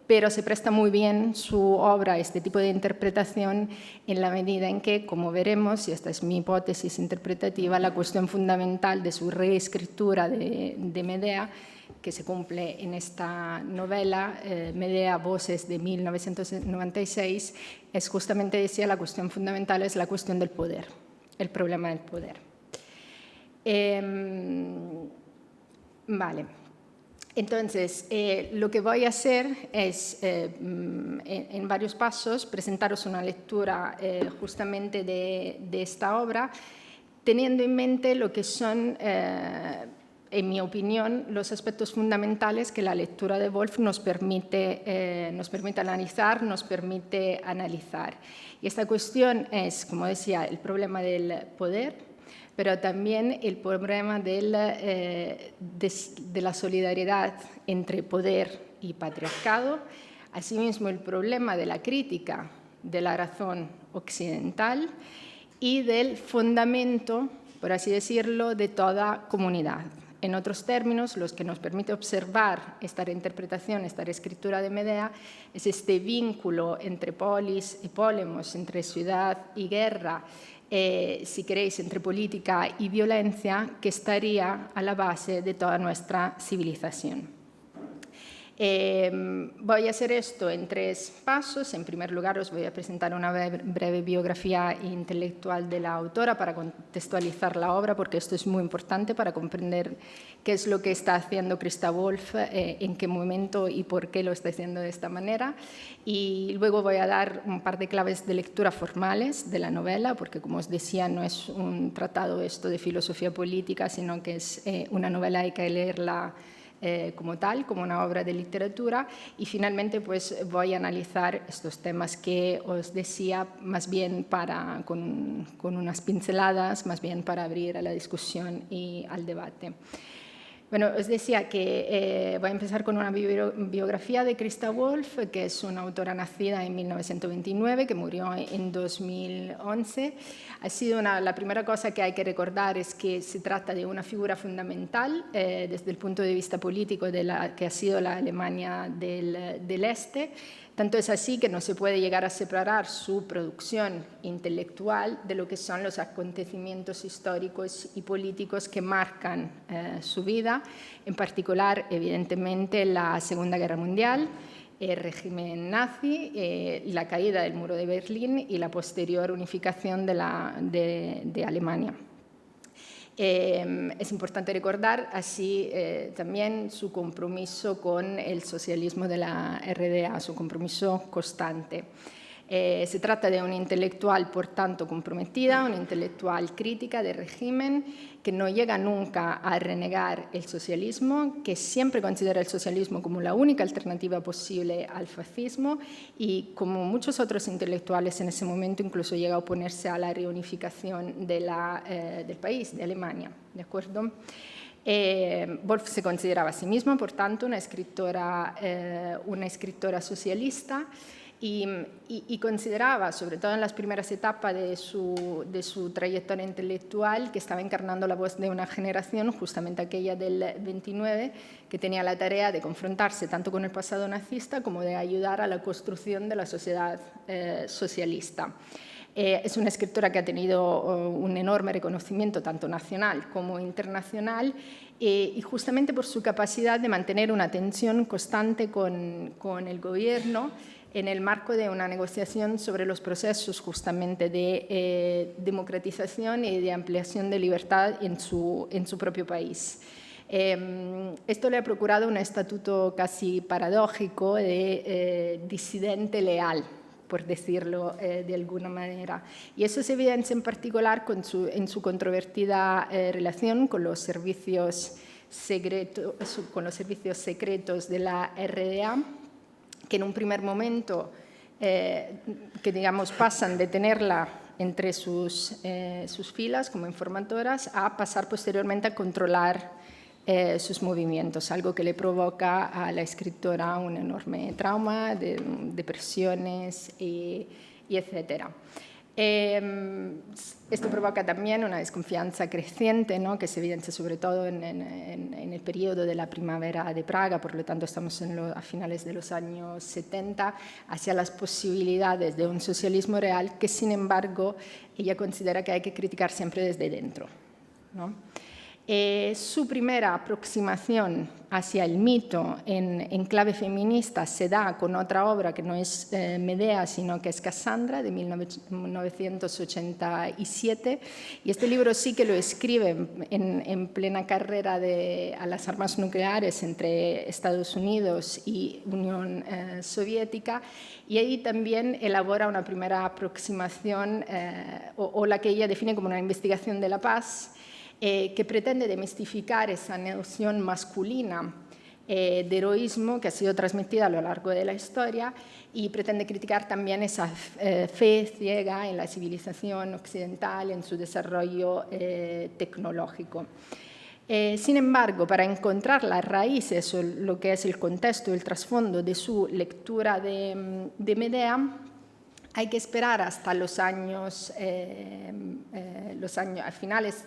pero se presta muy bien su obra a este tipo de interpretación en la medida en que, como veremos, y esta es mi hipótesis interpretativa, la cuestión fundamental de su reescritura de Medea, que se cumple en esta novela, Medea, Voces, de 1996, es justamente, decía, la cuestión fundamental es la cuestión del poder, el problema del poder. Vale. Entonces, lo que voy a hacer es, en varios pasos, presentaros una lectura justamente de esta obra, teniendo en mente lo que son, en mi opinión, los aspectos fundamentales que la lectura de Wolf nos permite analizar, nos permite analizar. Y esta cuestión es, como decía, el problema del poder, pero también el problema de la solidaridad entre poder y patriarcado, asimismo el problema de la crítica de la razón occidental y del fundamento, por así decirlo, de toda comunidad. En otros términos, los que nos permite observar esta reinterpretación, esta reescritura de Medea, es este vínculo entre polis y polemos, entre ciudad y guerra, si queréis, entre política y violencia, que estaría a la base de toda nuestra civilización. Voy a hacer esto en 3 pasos. En primer lugar, os voy a presentar una breve biografía intelectual de la autora para contextualizar la obra, porque esto es muy importante para comprender qué es lo que está haciendo Christa Wolf, en qué momento y por qué lo está haciendo de esta manera. Y luego voy a dar un par de claves de lectura formales de la novela, porque, como os decía, no es un tratado esto de filosofía política, sino que es una novela, hay que leerla como tal, como una obra de literatura, y finalmente pues voy a analizar estos temas que os decía más bien con unas pinceladas, más bien para abrir a la discusión y al debate. Bueno, os decía que voy a empezar con una biografía de Christa Wolf, que es una autora nacida en 1929, que murió en 2011. La primera cosa que hay que recordar es que se trata de una figura fundamental desde el punto de vista político de la que ha sido la Alemania del Este, Tanto es así que no se puede llegar a separar su producción intelectual de lo que son los acontecimientos históricos y políticos que marcan su vida, en particular, evidentemente, la Segunda Guerra Mundial, el régimen nazi, la caída del muro de Berlín y la posterior unificación de Alemania. Es importante recordar así también su compromiso con el socialismo de la RDA, su compromiso constante. Se trata de una intelectual, por tanto, comprometida, una intelectual crítica del régimen, que no llega nunca a renegar el socialismo, que siempre considera el socialismo como la única alternativa posible al fascismo y, como muchos otros intelectuales en ese momento, incluso llega a oponerse a la reunificación del país, de Alemania. ¿De acuerdo? Woolf se consideraba a sí misma, por tanto, una escritora socialista, y consideraba, sobre todo en las primeras etapas de su trayectoria intelectual, que estaba encarnando la voz de una generación, justamente aquella del 29, que tenía la tarea de confrontarse tanto con el pasado nazista como de ayudar a la construcción de la sociedad socialista. Es una escritora que ha tenido un enorme reconocimiento tanto nacional como internacional y justamente por su capacidad de mantener una tensión constante con el gobierno en el marco de una negociación sobre los procesos justamente de democratización y de ampliación de libertad en su propio país. Esto le ha procurado un estatuto casi paradójico de disidente leal, por decirlo de alguna manera. Y eso se evidencia en particular en su controvertida relación con los servicios secretos de la RDA, que en un primer momento, que digamos pasan de tenerla entre sus filas como informadoras a pasar posteriormente a controlar sus movimientos, algo que le provoca a la escritora un enorme trauma, depresiones y etcétera. Esto provoca también una desconfianza creciente, ¿no?, que se evidencia sobre todo en el periodo de la primavera de Praga, por lo tanto estamos a finales de los años 70, hacia las posibilidades de un socialismo real que, sin embargo, ella considera que hay que criticar siempre desde dentro, ¿no? Su primera aproximación hacia el mito en clave feminista se da con otra obra que no es Medea, sino que es Cassandra, de 1987. Y este libro sí que lo escribe en plena carrera a las armas nucleares entre Estados Unidos y Unión Soviética. Y ahí también elabora una primera aproximación, o la que ella define como una investigación de la paz, que pretende demistificar esa noción masculina de heroísmo que ha sido transmitida a lo largo de la historia y pretende criticar también esa fe ciega en la civilización occidental, en su desarrollo tecnológico. Sin embargo, para encontrar las raíces o lo que es el contexto, el trasfondo de su lectura de Medea, hay que esperar hasta los años finales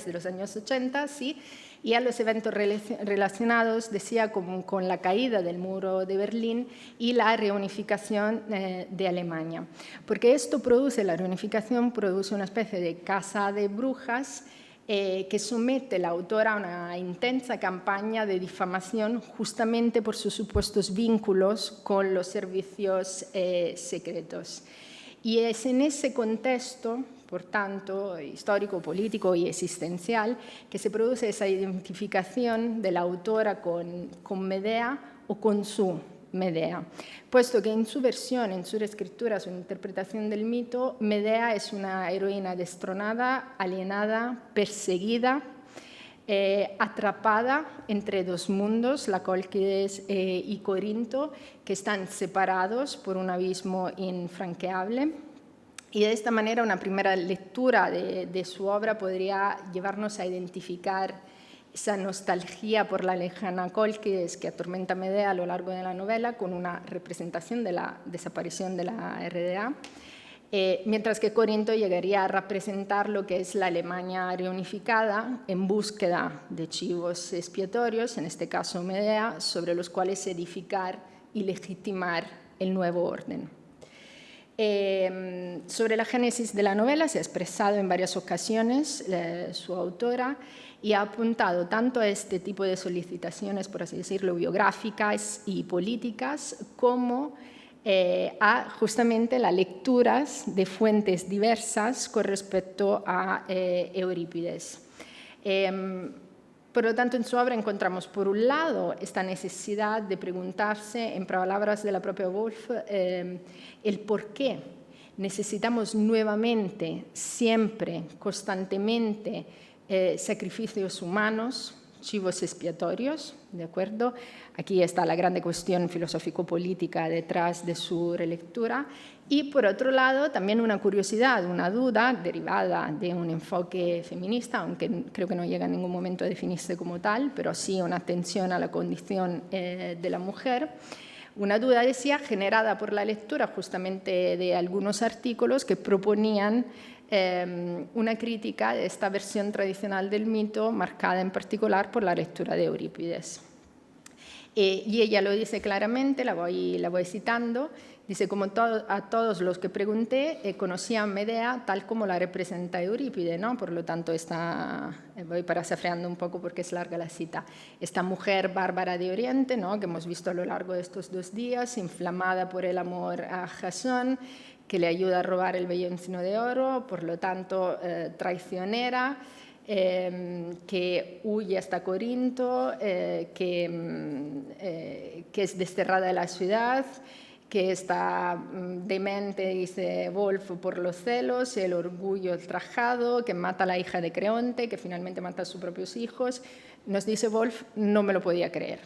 de los años 80, ¿sí? Y a los eventos relacionados, decía, con la caída del muro de Berlín y la reunificación de Alemania. Porque la reunificación produce una especie de casa de brujas que somete la autora a una intensa campaña de difamación justamente por sus supuestos vínculos con los servicios secretos. Y es en ese contexto, por tanto, histórico, político y existencial, que se produce esa identificación de la autora con Medea o con su Medea, puesto que en su versión, en su reescritura, su interpretación del mito, Medea es una heroína destronada, alienada, perseguida, atrapada entre dos mundos, la Cólquides y Corinto, que están separados por un abismo infranqueable. Y de esta manera una primera lectura de su obra podría llevarnos a identificar esa nostalgia por la lejana Cólquides que atormenta a Medea a lo largo de la novela con una representación de la desaparición de la RDA, mientras que Corinto llegaría a representar lo que es la Alemania reunificada en búsqueda de chivos expiatorios, en este caso Medea, sobre los cuales edificar y legitimar el nuevo orden. Sobre la génesis de la novela se ha expresado en varias ocasiones su autora y ha apuntado tanto a este tipo de solicitaciones, por así decirlo, biográficas y políticas, como a justamente las lecturas de fuentes diversas con respecto a Eurípides. Por lo tanto, en su obra encontramos, por un lado, esta necesidad de preguntarse, en palabras de la propia Woolf, el por qué necesitamos nuevamente, siempre, constantemente, sacrificios humanos, chivos expiatorios, ¿de acuerdo? Aquí está la grande cuestión filosófico-política detrás de su relectura. Y, por otro lado, también una curiosidad, una duda derivada de un enfoque feminista, aunque creo que no llega en ningún momento a definirse como tal, pero sí una atención a la condición de la mujer. Una duda, decía, generada por la lectura justamente de algunos artículos que proponían una crítica de esta versión tradicional del mito, marcada en particular por la lectura de Eurípides. Y ella lo dice claramente, la voy citando, dice, como a todos los que pregunté, conocía a Medea tal como la representa Eurípides, ¿no? Por lo tanto, voy parafraseando un poco porque es larga la cita, esta mujer bárbara de Oriente, ¿no? Que hemos visto a lo largo de estos 2 días, inflamada por el amor a Jasón, que le ayuda a robar el bello encino de oro, por lo tanto, traicionera, que huye hasta Corinto, que es desterrada de la ciudad, que está demente, dice Woolf, por los celos, el orgullo ultrajado, que mata a la hija de Creonte, que finalmente mata a sus propios hijos. Nos dice Woolf, no me lo podía creer.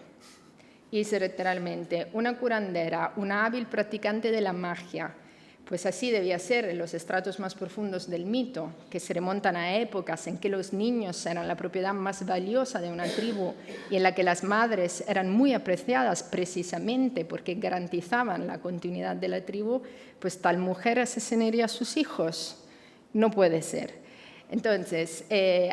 Y dice literalmente, una curandera, una hábil practicante de la magia, pues así debía ser en los estratos más profundos del mito, que se remontan a épocas en que los niños eran la propiedad más valiosa de una tribu y en la que las madres eran muy apreciadas precisamente porque garantizaban la continuidad de la tribu, pues tal mujer asesinaría a sus hijos. No puede ser. Entonces,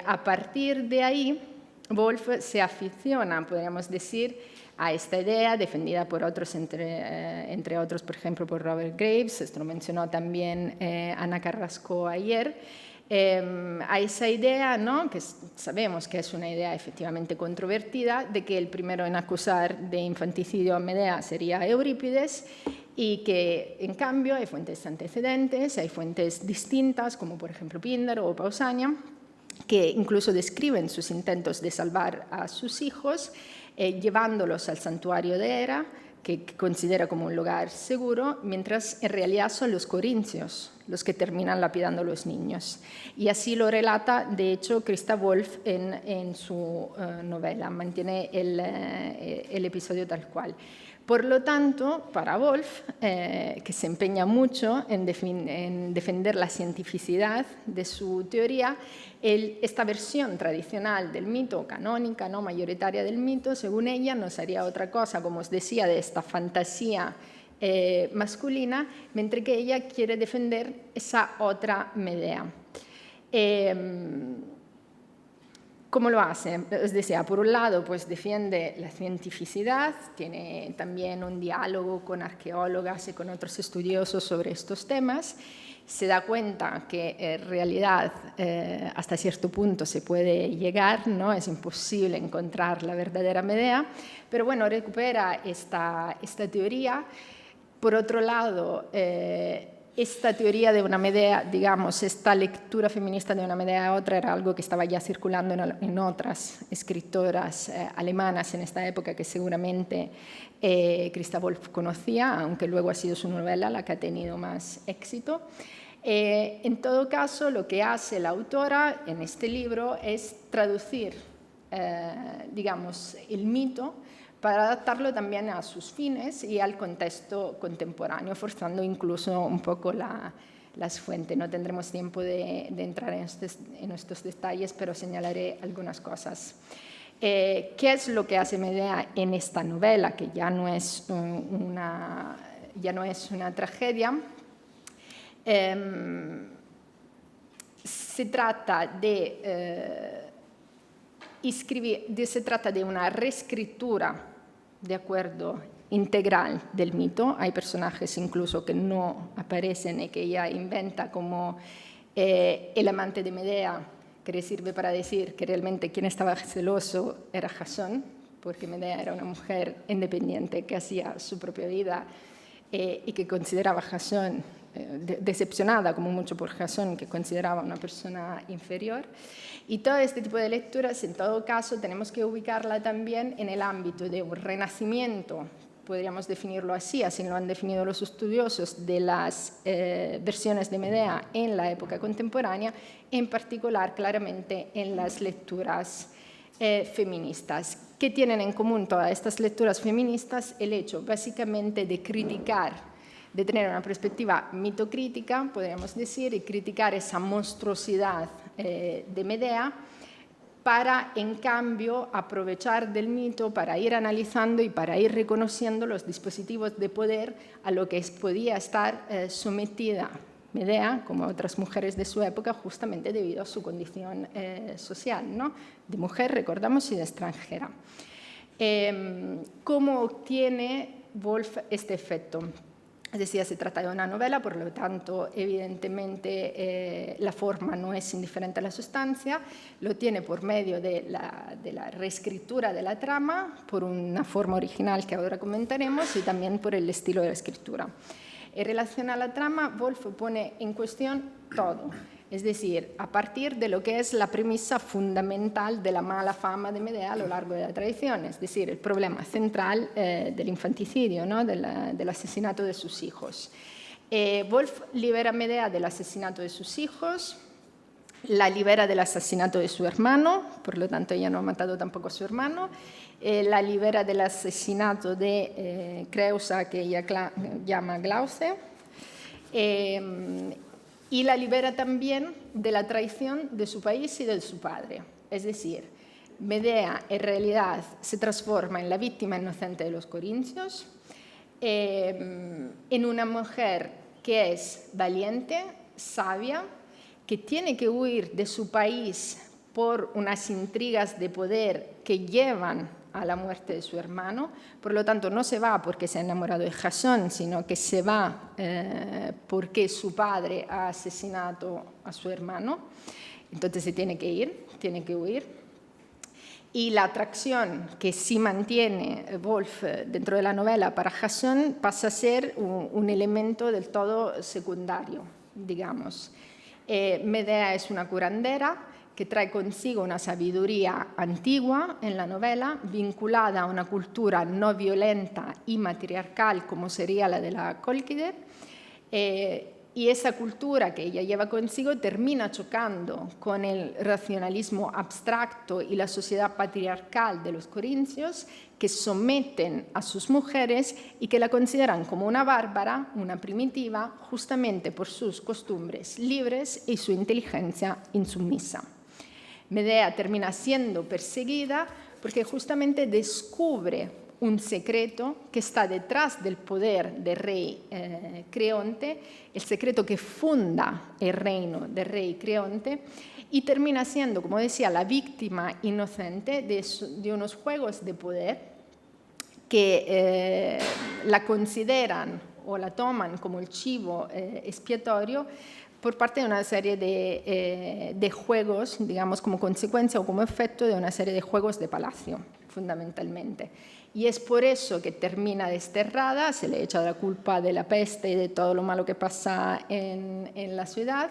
a partir de ahí, Woolf se aficiona, podríamos decir, a esta idea defendida por otros, entre otros, por ejemplo, por Robert Graves, esto lo mencionó también Ana Carrasco ayer, a esa idea, ¿no? Que sabemos que es una idea efectivamente controvertida, de que el primero en acusar de infanticidio a Medea sería Eurípides, y que, en cambio, hay fuentes antecedentes, hay fuentes distintas, como por ejemplo Píndaro o Pausania, que incluso describen sus intentos de salvar a sus hijos, llevándolos al santuario de Hera, que considera como un lugar seguro, mientras en realidad son los corintios los que terminan lapidando a los niños. Y así lo relata, de hecho, Christa Wolf en su novela, mantiene el episodio tal cual. Por lo tanto, para Woolf, que se empeña mucho en defender la cientificidad de su teoría, esta versión tradicional del mito, canónica, ¿no? Mayoritaria del mito, según ella, no sería otra cosa, como os decía, de esta fantasía masculina, mientras que ella quiere defender esa otra Medea. ¿Cómo lo hace? Es decir, por un lado, pues defiende la cientificidad, tiene también un diálogo con arqueólogas y con otros estudiosos sobre estos temas, se da cuenta que en realidad hasta cierto punto se puede llegar, ¿no? Es imposible encontrar la verdadera Medea, pero bueno, recupera esta teoría. Por otro lado, esta teoría de una Medea, digamos, esta lectura feminista de una Medea a otra era algo que estaba ya circulando en otras escritoras alemanas en esta época que seguramente Christa Wolf conocía, aunque luego ha sido su novela la que ha tenido más éxito. En todo caso, lo que hace la autora en este libro es traducir, digamos, el mito para adaptarlo también a sus fines y al contexto contemporáneo, forzando incluso un poco las fuentes. No tendremos tiempo de entrar en estos detalles, pero señalaré algunas cosas. ¿Qué es lo que hace Medea en esta novela, que ya no es una tragedia? Se trata de una reescritura, de acuerdo, integral del mito. Hay personajes incluso que no aparecen y que ella inventa, como el amante de Medea, que le sirve para decir que realmente quien estaba celoso era Jasón, porque Medea era una mujer independiente que hacía su propia vida y que consideraba a Jasón, decepcionada como mucho por Jasón, que consideraba una persona inferior. Y todo este tipo de lecturas, en todo caso, tenemos que ubicarla también en el ámbito de un renacimiento, podríamos definirlo así lo han definido los estudiosos, de las versiones de Medea en la época contemporánea, en particular claramente en las lecturas feministas. ¿Qué tienen en común todas estas lecturas feministas? El hecho básicamente de criticar, de tener una perspectiva mitocrítica, podríamos decir, y criticar esa monstruosidad de Medea, para, en cambio, aprovechar del mito para ir analizando y para ir reconociendo los dispositivos de poder a lo que podía estar sometida Medea, como otras mujeres de su época, justamente debido a su condición social, ¿no? De mujer, recordamos, y de extranjera. ¿Cómo obtiene Woolf este efecto? Es decir, se trata de una novela, por lo tanto, evidentemente, la forma no es indiferente a la sustancia. Lo tiene por medio de la reescritura de la trama, por una forma original que ahora comentaremos, y también por el estilo de la escritura. En relación a la trama, Woolf pone en cuestión todo. Es decir, a partir de lo que es la premisa fundamental de la mala fama de Medea a lo largo de la tradición, es decir, el problema central del infanticidio, ¿no? del asesinato de sus hijos. Woolf libera a Medea del asesinato de sus hijos, la libera del asesinato de su hermano, por lo tanto ella no ha matado tampoco a su hermano, la libera del asesinato de Creusa, que ella llama Glauce, y la libera también de la traición de su país y de su padre. Es decir, Medea en realidad se transforma en la víctima inocente de los corintios, en una mujer que es valiente, sabia, que tiene que huir de su país por unas intrigas de poder que llevan a la muerte de su hermano. Por lo tanto, no se va porque se ha enamorado de Jasón, sino que se va porque su padre ha asesinado a su hermano. Entonces se tiene que ir, tiene que huir. Y la atracción que sí mantiene Woolf dentro de la novela para Jasón pasa a ser un elemento del todo secundario, digamos. Medea es una curandera que trae consigo una sabiduría antigua en la novela, vinculada a una cultura no violenta y matriarcal como sería la de la Cólquide, y esa cultura que ella lleva consigo termina chocando con el racionalismo abstracto y la sociedad patriarcal de los corintios, que someten a sus mujeres y que la consideran como una bárbara, una primitiva, justamente por sus costumbres libres y su inteligencia insumisa. Medea termina siendo perseguida porque justamente descubre un secreto que está detrás del poder del rey Creonte, el secreto que funda el reino del rey Creonte, y termina siendo, como decía, la víctima inocente de unos juegos de poder que la consideran o la toman como el chivo expiatorio por parte de una serie de juegos, digamos, como consecuencia o como efecto de una serie de juegos de palacio, fundamentalmente. Y es por eso que termina desterrada, se le echa la culpa de la peste y de todo lo malo que pasa en la ciudad.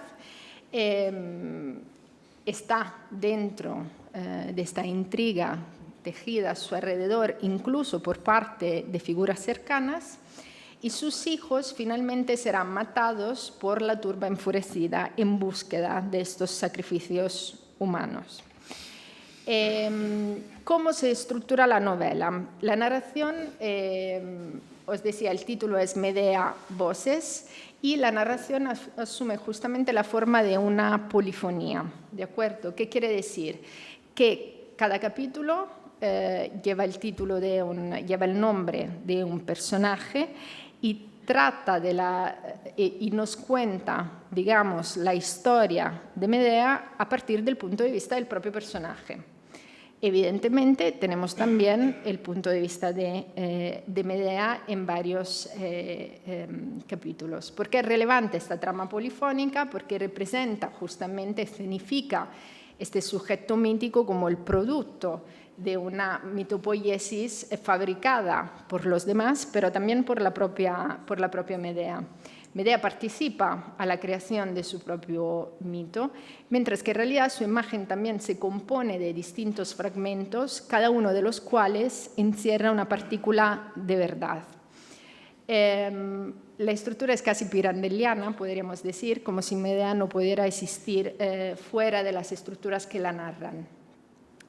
Está dentro de esta intriga tejida a su alrededor, incluso por parte de figuras cercanas, y sus hijos finalmente serán matados por la turba enfurecida en búsqueda de estos sacrificios humanos. ¿Cómo se estructura la novela? La narración, os decía, el título es Medea, voces, y la narración asume justamente la forma de una polifonía, ¿de acuerdo? ¿Qué quiere decir? Que cada capítulo lleva el nombre de un personaje y trata y nos cuenta, digamos, la historia de Medea a partir del punto de vista del propio personaje. Evidentemente, tenemos también el punto de vista de Medea en varios capítulos. ¿Por qué es relevante esta trama polifónica? Porque representa, justamente, escenifica este sujeto mítico como el producto de una mitopoiesis fabricada por los demás, pero también por la propia Medea. Medea participa a la creación de su propio mito, mientras que en realidad su imagen también se compone de distintos fragmentos, cada uno de los cuales encierra una partícula de verdad. La estructura es casi pirandelliana, podríamos decir, como si Medea no pudiera existir fuera de las estructuras que la narran,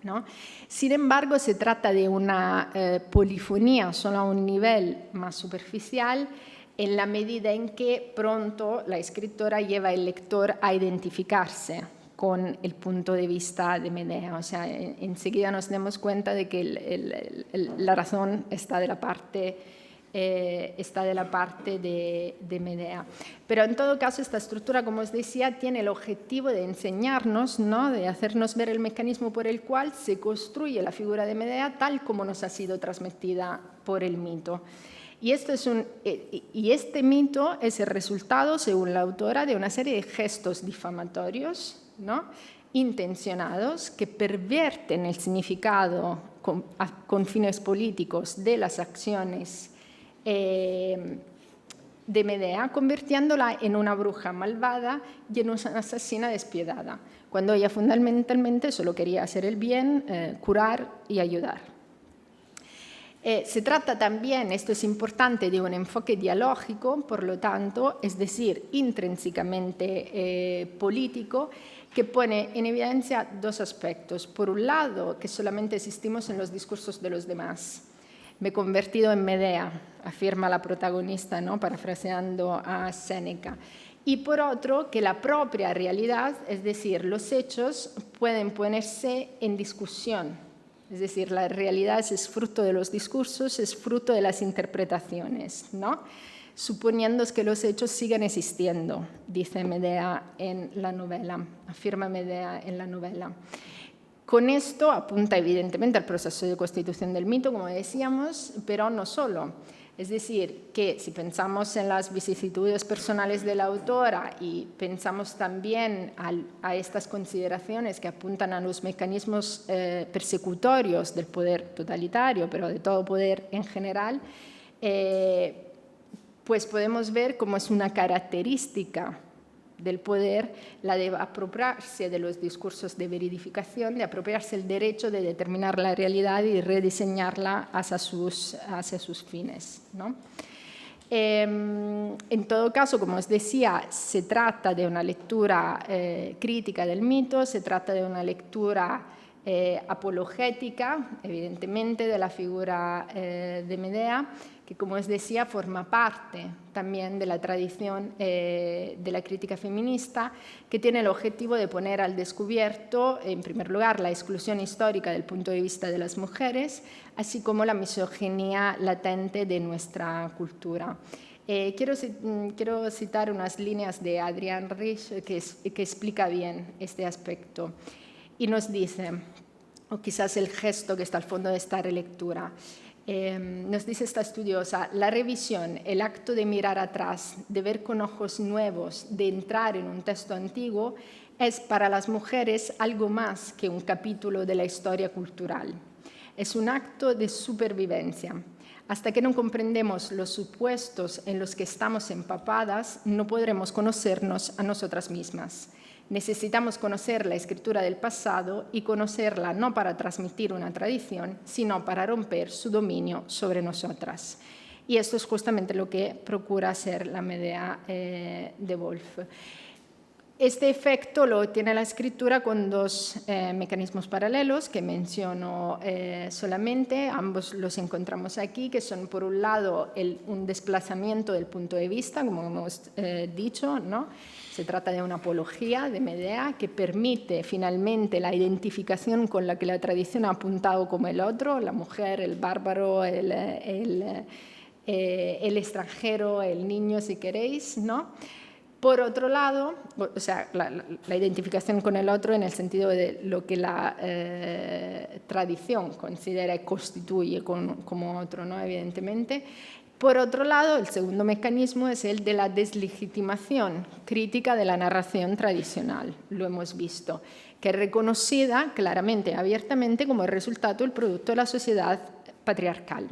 ¿no? Sin embargo, se trata de una polifonía solo a un nivel más superficial, en la medida en que pronto la escritora lleva al lector a identificarse con el punto de vista de Medea. O sea, enseguida nos damos cuenta de que la razón está de la parte de Medea. Pero en todo caso, esta estructura, como os decía, tiene el objetivo de enseñarnos, ¿no?, de hacernos ver el mecanismo por el cual se construye la figura de Medea tal como nos ha sido transmitida por el mito. Y este mito es el resultado, según la autora, de una serie de gestos difamatorios, ¿no?, intencionados, que pervierten el significado con fines políticos de las acciones de Medea, convirtiéndola en una bruja malvada y en una asesina despiadada, cuando ella fundamentalmente solo quería hacer el bien, curar y ayudar. Se trata también, esto es importante, de un enfoque dialógico, por lo tanto, es decir, intrínsecamente político, que pone en evidencia dos aspectos. Por un lado, que solamente existimos en los discursos de los demás. Me he convertido en Medea, afirma la protagonista, ¿no?, parafraseando a Séneca. Y por otro, que la propia realidad, es decir, los hechos, pueden ponerse en discusión. Es decir, la realidad es fruto de los discursos, es fruto de las interpretaciones, ¿no?, suponiendo que los hechos sigan existiendo, dice Medea en la novela, afirma Medea en la novela. Con esto apunta evidentemente al proceso de constitución del mito, como decíamos, pero no solo. Es decir, que si pensamos en las vicisitudes personales de la autora y pensamos también a estas consideraciones que apuntan a los mecanismos persecutorios del poder totalitario, pero de todo poder en general, pues podemos ver cómo es una característica del poder la de apropiarse de los discursos de veridificación, de apropiarse el derecho de determinar la realidad y rediseñarla hacia sus fines, ¿no? En todo caso, como os decía, se trata de una lectura crítica del mito, se trata de una lectura apologética, evidentemente, de la figura de Medea, que, como os decía, forma parte también de la tradición de la crítica feminista, que tiene el objetivo de poner al descubierto, en primer lugar, la exclusión histórica del punto de vista de las mujeres, así como la misoginia latente de nuestra cultura. Quiero citar unas líneas de Adrienne Rich que explica bien este aspecto. Y nos dice, o quizás el gesto que está al fondo de esta relectura, nos dice esta estudiosa, la revisión, el acto de mirar atrás, de ver con ojos nuevos, de entrar en un texto antiguo, es para las mujeres algo más que un capítulo de la historia cultural. Es un acto de supervivencia. Hasta que no comprendemos los supuestos en los que estamos empapadas, no podremos conocernos a nosotras mismas. Necesitamos conocer la escritura del pasado y conocerla no para transmitir una tradición, sino para romper su dominio sobre nosotras. Y esto es justamente lo que procura hacer la Medea de Woolf. Este efecto lo tiene la escritura con dos mecanismos paralelos que menciono solamente. Ambos los encontramos aquí, que son, por un lado, un desplazamiento del punto de vista, como hemos dicho, ¿no? Se trata de una apología de Medea que permite finalmente la identificación con la que la tradición ha apuntado como el otro, la mujer, el bárbaro, el extranjero, el niño, si queréis, ¿no? Por otro lado, o sea, la identificación con el otro en el sentido de lo que la tradición considera y constituye como otro, ¿no? Evidentemente. Por otro lado, el segundo mecanismo es el de la deslegitimación crítica de la narración tradicional, lo hemos visto, que es reconocida claramente, abiertamente, como el resultado del producto de la sociedad patriarcal.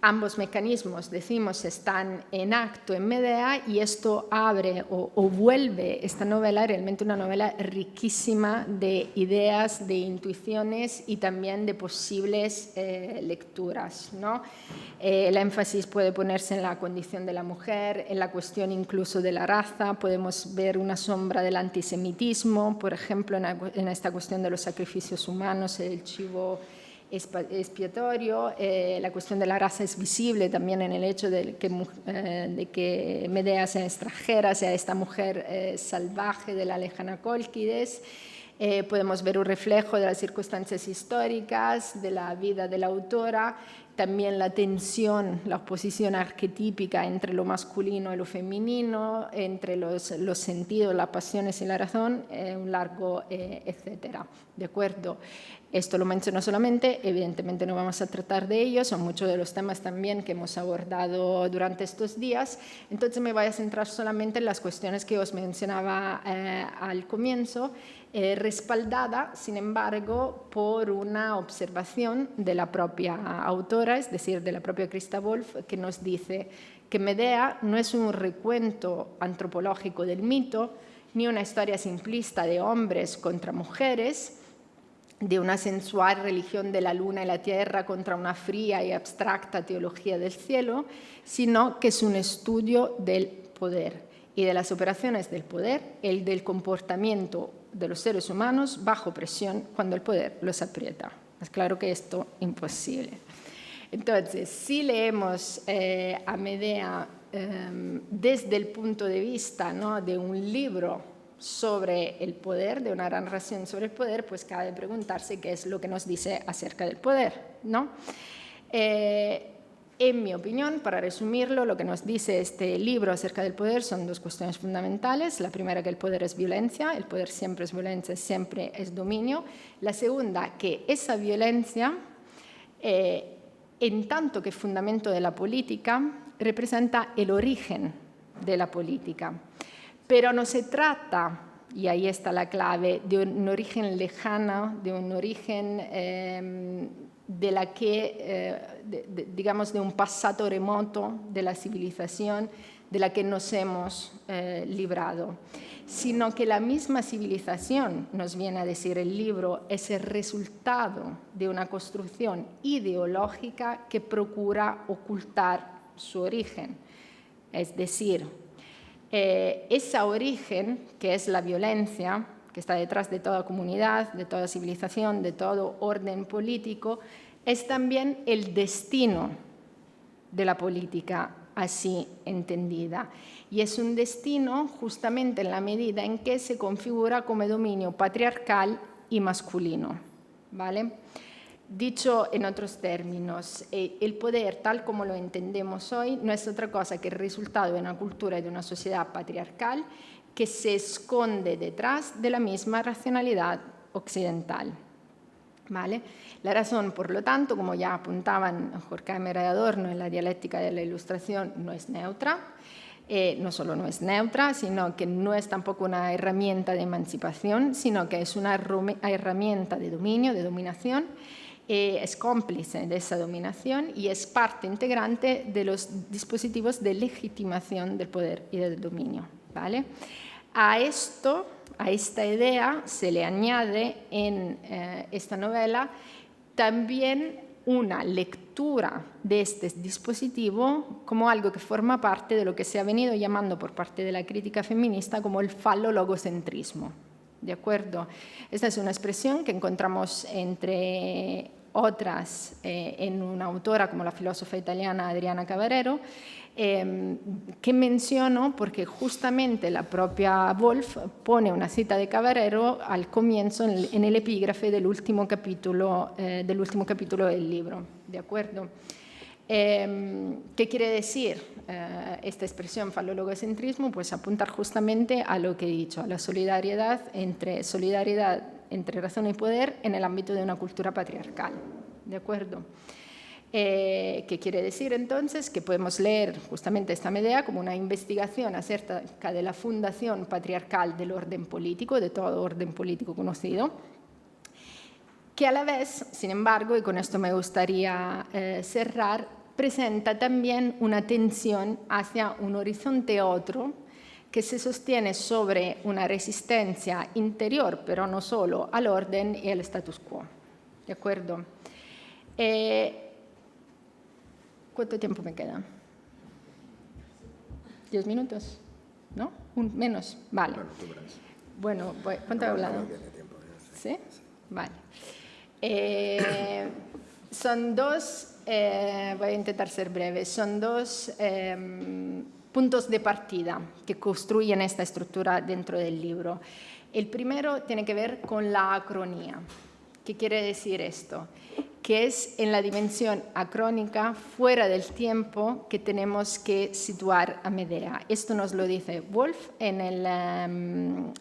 Ambos mecanismos, decimos, están en acto en Medea y esto abre o vuelve esta novela realmente una novela riquísima de ideas, de intuiciones y también de posibles lecturas, ¿no? El énfasis puede ponerse en la condición de la mujer, en la cuestión incluso de la raza. Podemos ver una sombra del antisemitismo, por ejemplo, en esta cuestión de los sacrificios humanos, el chivo expiatorio. La cuestión de la raza es visible también en el hecho de que Medea sea extranjera, sea esta mujer salvaje de la lejana Cólquides. Podemos ver un reflejo de las circunstancias históricas, de la vida de la autora, también la tensión, la oposición arquetípica entre lo masculino y lo femenino, entre los sentidos, las pasiones y la razón, un largo etcétera. ¿De acuerdo? Esto lo menciono solamente, evidentemente no vamos a tratar de ello, son muchos de los temas también que hemos abordado durante estos días, entonces me voy a centrar solamente en las cuestiones que os mencionaba al comienzo, respaldada, sin embargo, por una observación de la propia autora, es decir, de la propia Christa Wolf, que nos dice que Medea no es un recuento antropológico del mito, ni una historia simplista de hombres contra mujeres, de una sensual religión de la luna y la tierra contra una fría y abstracta teología del cielo, sino que es un estudio del poder y de las operaciones del poder, el del comportamiento de los seres humanos bajo presión cuando el poder los aprieta. Es claro que esto es imposible. Entonces, si leemos a Medea desde el punto de vista, ¿no?, de un libro sobre el poder, de una narración sobre el poder, pues cabe preguntarse qué es lo que nos dice acerca del poder, ¿no? En mi opinión, para resumirlo, lo que nos dice este libro acerca del poder son dos cuestiones fundamentales. La primera, que el poder es violencia, el poder siempre es violencia, siempre es dominio. La segunda, que esa violencia, en tanto que fundamento de la política, representa el origen de la política. Pero no se trata, y ahí está la clave, de un origen lejano, de un origen digamos, de un pasado remoto de la civilización de la que nos hemos librado, sino que la misma civilización, nos viene a decir el libro, es el resultado de una construcción ideológica que procura ocultar su origen. Es decir, ese origen, que es la violencia, que está detrás de toda comunidad, de toda civilización, de todo orden político, es también el destino de la política así entendida. Y es un destino justamente en la medida en que se configura como dominio patriarcal y masculino, ¿vale? Dicho en otros términos, el poder, tal como lo entendemos hoy, no es otra cosa que el resultado de una cultura y de una sociedad patriarcal que se esconde detrás de la misma racionalidad occidental, ¿vale? La razón, por lo tanto, como ya apuntaban Horkheimer y Adorno en la dialéctica de la Ilustración, no es neutra. No solo no es neutra, sino que no es tampoco una herramienta de emancipación, sino que es una herramienta de dominio, de dominación. Es cómplice de esa dominación y es parte integrante de los dispositivos de legitimación del poder y del dominio, ¿vale? A esta idea se le añade en esta novela también una lectura de este dispositivo como algo que forma parte de lo que se ha venido llamando por parte de la crítica feminista como el falologocentrismo. ¿De acuerdo? Esta es una expresión que encontramos entre otras en una autora como la filósofa italiana Adriana Cavarero, que menciono porque justamente la propia Wolf pone una cita de Cavarero al comienzo en el epígrafe del último capítulo del libro, ¿de acuerdo? ¿Qué quiere decir esta expresión falologocentrismo? Pues apuntar justamente a lo que he dicho, a la solidaridad entre razón y poder en el ámbito de una cultura patriarcal. ¿De acuerdo? ¿Qué quiere decir entonces? Que podemos leer justamente esta Medea como una investigación acerca de la fundación patriarcal del orden político, de todo orden político conocido, que a la vez, sin embargo, y con esto me gustaría cerrar, presenta también una tensión hacia un horizonte otro que se sostiene sobre una resistencia interior, pero no solo, al orden y al status quo. ¿De acuerdo? ¿Cuánto tiempo me queda? 10 minutos, ¿no? Menos, vale. Bueno, ¿cuánto he hablado? ¿Sí? Vale. Son dos, voy a intentar ser breve, son dos puntos de partida que construyen esta estructura dentro del libro. El primero tiene que ver con la acronía. ¿Qué quiere decir esto? Que es en la dimensión acrónica, fuera del tiempo, que tenemos que situar a Medea. Esto nos lo dice Woolf en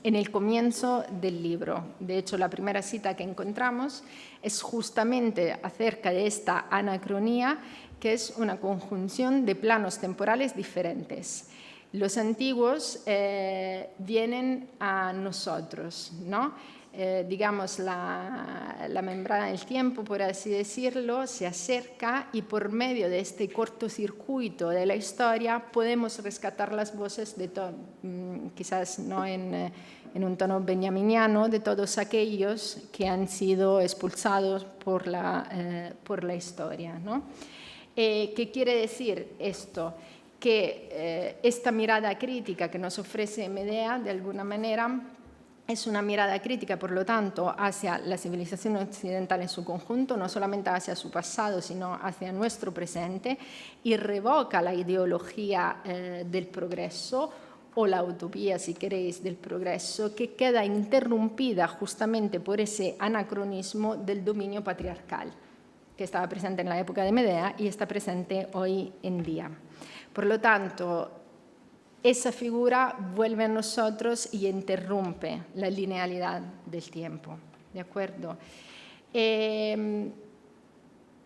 el comienzo del libro. De hecho, la primera cita que encontramos es justamente acerca de esta anacronía, que es una conjunción de planos temporales diferentes. Los antiguos vienen a nosotros, ¿no? Digamos, la membrana del tiempo, por así decirlo, se acerca y por medio de este cortocircuito de la historia podemos rescatar las voces de todos, quizás no en un tono benjaminiano, de todos aquellos que han sido expulsados por la historia, ¿no? ¿Qué quiere decir esto? Que esta mirada crítica que nos ofrece Medea, de alguna manera, es una mirada crítica, por lo tanto, hacia la civilización occidental en su conjunto, no solamente hacia su pasado, sino hacia nuestro presente, y revoca la ideología del progreso, o la utopía, si queréis, del progreso, que queda interrumpida justamente por ese anacronismo del dominio patriarcal, que estaba presente en la época de Medea y está presente hoy en día. Por lo tanto, esa figura vuelve a nosotros y interrumpe la linealidad del tiempo. ¿De acuerdo?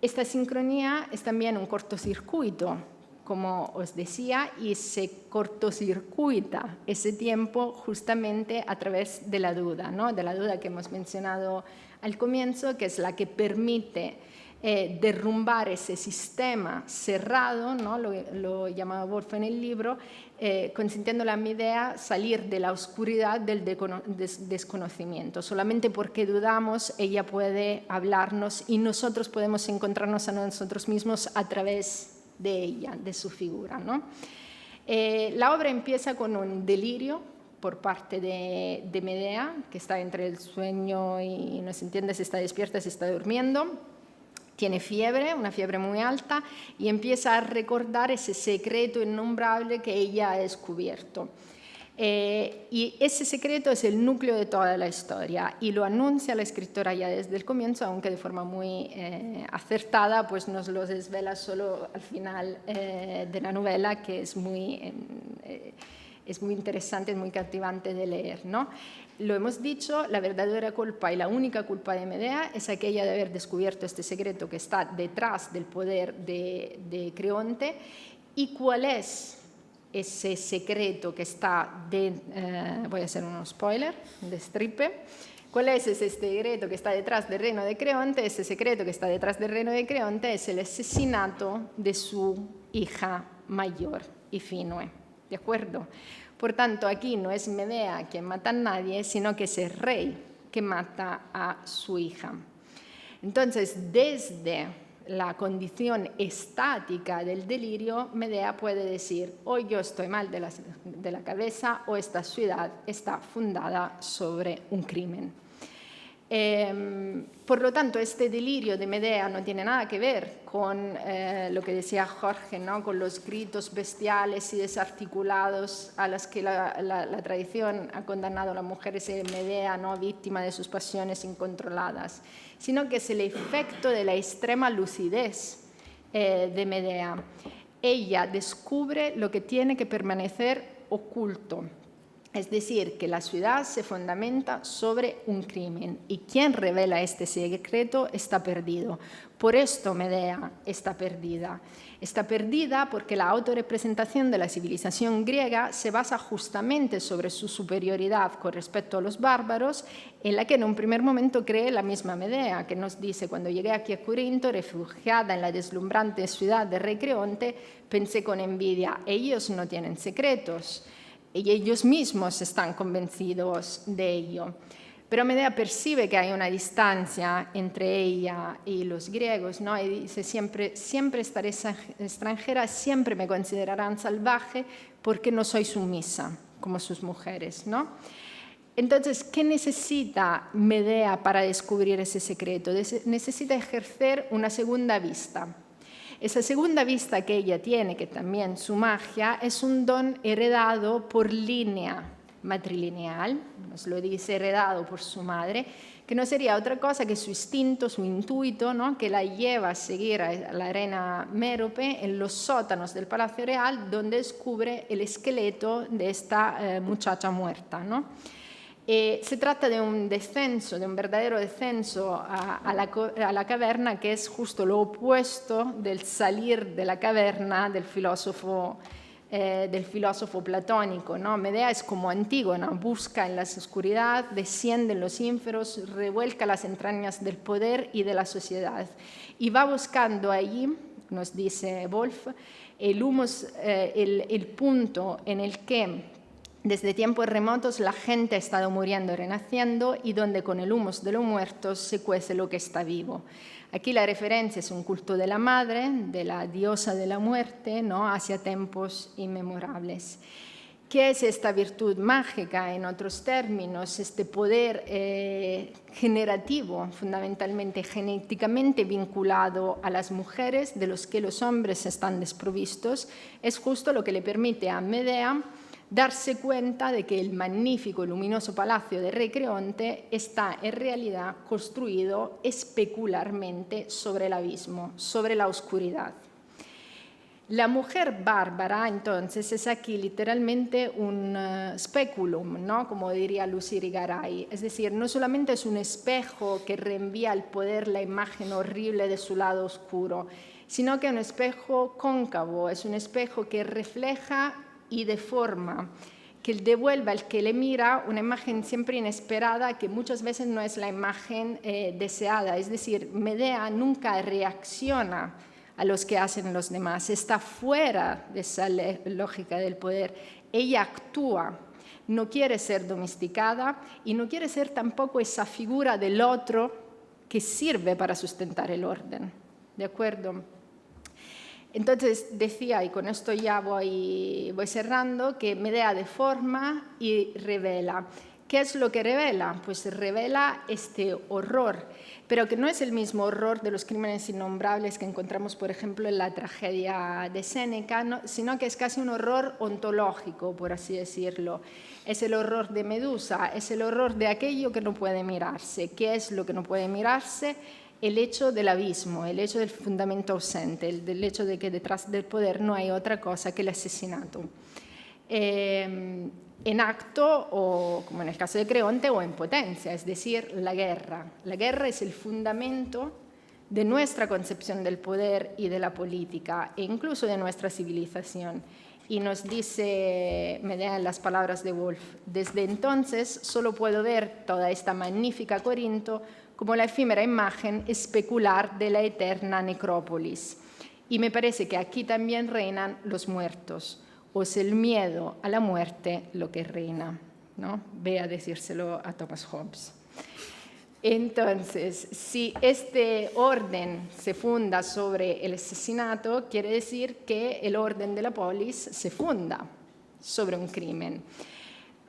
Esta sincronía es también un cortocircuito, como os decía, y se cortocircuita ese tiempo justamente a través de la duda, ¿no? De la duda que hemos mencionado al comienzo, que es la que permite derrumbar ese sistema cerrado, ¿no? Lo llamaba Woolf en el libro, consintiéndole a Medea salir de la oscuridad del desconocimiento. Solamente porque dudamos, ella puede hablarnos y nosotros podemos encontrarnos a nosotros mismos a través de ella, de su figura, ¿no? La obra empieza con un delirio por parte de Medea, que está entre el sueño y no se entiende si está despierta, si está durmiendo. Tiene fiebre, una fiebre muy alta, y empieza a recordar ese secreto innombrable que ella ha descubierto. Y ese secreto es el núcleo de toda la historia y lo anuncia la escritora ya desde el comienzo, aunque de forma muy acertada, pues nos lo desvela solo al final de la novela, que es muy interesante, es muy captivante de leer, ¿no? Lo hemos dicho, la verdadera culpa y la única culpa de Medea es aquella de haber descubierto este secreto que está detrás del poder de Creonte. ¿Y cuál es ese secreto que está voy a hacer un spoiler, destripe? ¿Cuál es ese secreto que está detrás del reino de Creonte? Ese secreto que está detrás del reino de Creonte es el asesinato de su hija mayor, Ifinue. ¿De acuerdo? Por tanto, aquí no es Medea quien mata a nadie, sino que es el rey que mata a su hija. Entonces, desde la condición estática del delirio, Medea puede decir, hoy yo estoy mal de la cabeza o esta ciudad está fundada sobre un crimen. Por lo tanto, este delirio de Medea no tiene nada que ver con lo que decía Jorge, ¿no? Con los gritos bestiales y desarticulados a los que la tradición ha condenado a las mujeres de Medea, ¿no? Víctima de sus pasiones incontroladas, sino que es el efecto de la extrema lucidez de Medea. Ella descubre lo que tiene que permanecer oculto. Es decir, que la ciudad se fundamenta sobre un crimen y quien revela este secreto está perdido. Por esto Medea está perdida. Está perdida porque la autorrepresentación de la civilización griega se basa justamente sobre su superioridad con respecto a los bárbaros, en la que en un primer momento cree la misma Medea, que nos dice: cuando llegué aquí a Corinto, refugiada en la deslumbrante ciudad de rey Creonte, pensé con envidia, ellos no tienen secretos. Y ellos mismos están convencidos de ello. Pero Medea percibe que hay una distancia entre ella y los griegos, ¿no? Y dice: siempre estaré extranjera, siempre me considerarán salvaje porque no soy sumisa como sus mujeres, ¿no? Entonces, ¿qué necesita Medea para descubrir ese secreto? Necesita ejercer una segunda vista. Esa segunda vista que ella tiene, que también su magia, es un don heredado por línea matrilineal, nos lo dice, heredado por su madre, que no sería otra cosa que su instinto, su intuito, ¿no? Que la lleva a seguir a la reina Mérope en los sótanos del Palacio Real, donde descubre el esqueleto de esta muchacha muerta, ¿no? Se trata de un descenso, de un verdadero descenso a la caverna, que es justo lo opuesto del salir de la caverna del filósofo platónico, ¿no? Medea es como Antígona, busca en la oscuridad, desciende en los ínferos, revuelca las entrañas del poder y de la sociedad. Y va buscando allí, nos dice Wolf, el punto en el que desde tiempos remotos la gente ha estado muriendo y renaciendo, y donde con el humus de los muertos se cuece lo que está vivo. Aquí la referencia es un culto de la madre, de la diosa de la muerte, ¿no? Hacia tiempos inmemorables. ¿Qué es esta virtud mágica? En otros términos, este poder generativo, fundamentalmente genéticamente vinculado a las mujeres, de los que los hombres están desprovistos, es justo lo que le permite a Medea darse cuenta de que el magnífico y luminoso palacio de rey Creonte está en realidad construido especularmente sobre el abismo, sobre la oscuridad. La mujer bárbara, entonces, es aquí literalmente un speculum, ¿no? Como diría Lucy Irigaray. Es decir, no solamente es un espejo que reenvía al poder la imagen horrible de su lado oscuro, sino que es un espejo cóncavo, es un espejo que refleja y deforma, que devuelve al que le mira una imagen siempre inesperada, que muchas veces no es la imagen deseada. Es decir, Medea nunca reacciona a los que hacen los demás, está fuera de esa lógica del poder. Ella actúa, no quiere ser domesticada y no quiere ser tampoco esa figura del otro que sirve para sustentar el orden. ¿De acuerdo? Entonces decía, y con esto ya voy cerrando, que Medea deforma y revela. ¿Qué es lo que revela? Pues revela este horror, pero que no es el mismo horror de los crímenes innombrables que encontramos, por ejemplo, en la tragedia de Séneca, ¿no? Sino que es casi un horror ontológico, por así decirlo. Es el horror de Medusa, es el horror de aquello que no puede mirarse. ¿Qué es lo que no puede mirarse? El hecho del abismo, el hecho del fundamento ausente, el hecho de que detrás del poder no hay otra cosa que el asesinato. En acto, o como en el caso de Creonte, o en potencia, es decir, la guerra. La guerra es el fundamento de nuestra concepción del poder y de la política, e incluso de nuestra civilización. Y nos dice Medea en las palabras de Wolf: desde entonces solo puedo ver toda esta magnífica Corinto como la efímera imagen especular de la eterna necrópolis. Y me parece que aquí también reinan los muertos, o es el miedo a la muerte lo que reina, ¿no? Ve a decírselo a Thomas Hobbes. Entonces, si este orden se funda sobre el asesinato, quiere decir que el orden de la polis se funda sobre un crimen.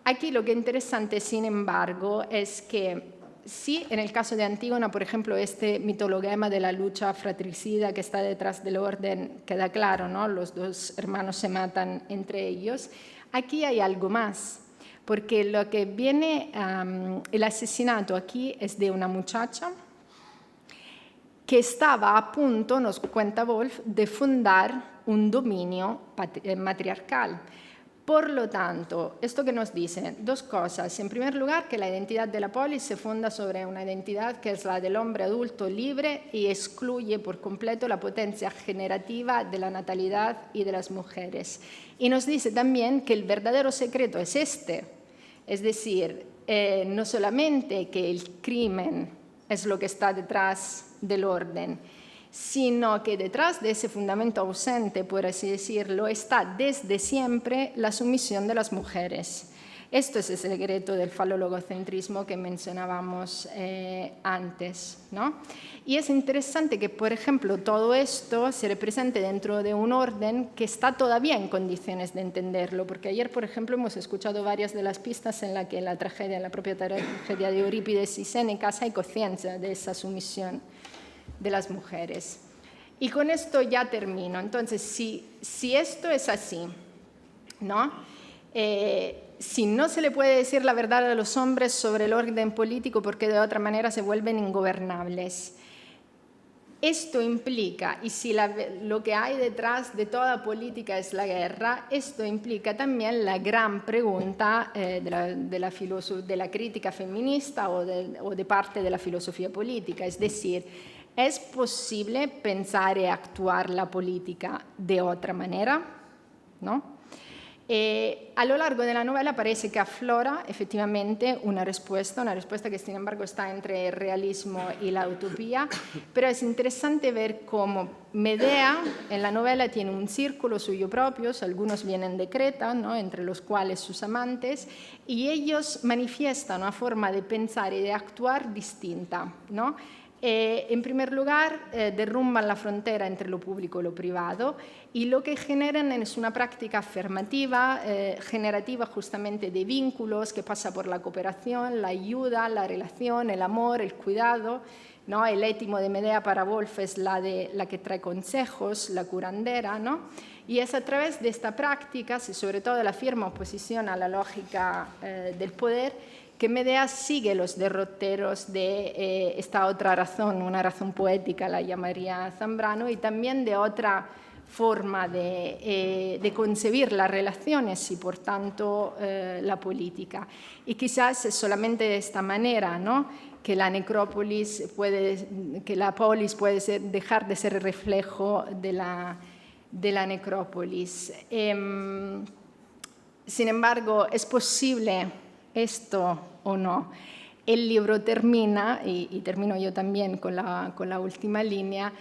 Aquí lo que es interesante, sin embargo, es que sí, en el caso de Antígona, por ejemplo, este mitologema de la lucha fratricida que está detrás del orden queda claro, ¿no? Los dos hermanos se matan entre ellos. Aquí hay algo más, porque lo que viene, el asesinato aquí es de una muchacha que estaba a punto, nos cuenta Woolf, de fundar un dominio matriarcal. Por lo tanto, esto que nos dice, dos cosas. En primer lugar, que la identidad de la polis se funda sobre una identidad que es la del hombre adulto libre y excluye por completo la potencia generativa de la natalidad y de las mujeres. Y nos dice también que el verdadero secreto es este, es decir, no solamente que el crimen es lo que está detrás del orden, sino que detrás de ese fundamento ausente, por así decirlo, está desde siempre la sumisión de las mujeres. Esto es el secreto del falologocentrismo que mencionábamos antes, ¿no? Y es interesante que, por ejemplo, todo esto se represente dentro de un orden que está todavía en condiciones de entenderlo, porque ayer, por ejemplo, hemos escuchado varias de las pistas en las que la propia tragedia de Eurípides y Séneca hay conciencia de esa sumisión de las mujeres. Y con esto ya termino. Entonces, si esto es así, ¿no? Si no se le puede decir la verdad a los hombres sobre el orden político porque de otra manera se vuelven ingobernables, esto implica, y si lo que hay detrás de toda política es la guerra, esto implica también la gran pregunta de la crítica feminista o de parte de la filosofía política, es decir, ¿es posible pensar y actuar la política de otra manera? ¿No? A lo largo de la novela parece que aflora efectivamente una respuesta que sin embargo está entre el realismo y la utopía, pero es interesante ver cómo Medea en la novela tiene un círculo suyo propio, algunos vienen de Creta, ¿no? Entre los cuales sus amantes, y ellos manifiestan una forma de pensar y de actuar distinta, ¿no? En primer lugar, derrumban la frontera entre lo público y lo privado y lo que generan es una práctica afirmativa, generativa justamente de vínculos que pasa por la cooperación, la ayuda, la relación, el amor, el cuidado, ¿no? El étimo de Medea para Woolf es la que trae consejos, la curandera, ¿no? Y es a través de esta práctica, si sobre todo la firme oposición a la lógica del poder, que Medea sigue los derroteros de esta otra razón, una razón poética, la llamaría Zambrano, y también de otra forma de concebir las relaciones y, por tanto, la política. Y quizás es solamente de esta manera, ¿no?, que la necrópolis que la polis puede dejar de ser reflejo de la necrópolis. Sin embargo, ¿es posible esto o no? El libro termina, y termino yo también con la última línea,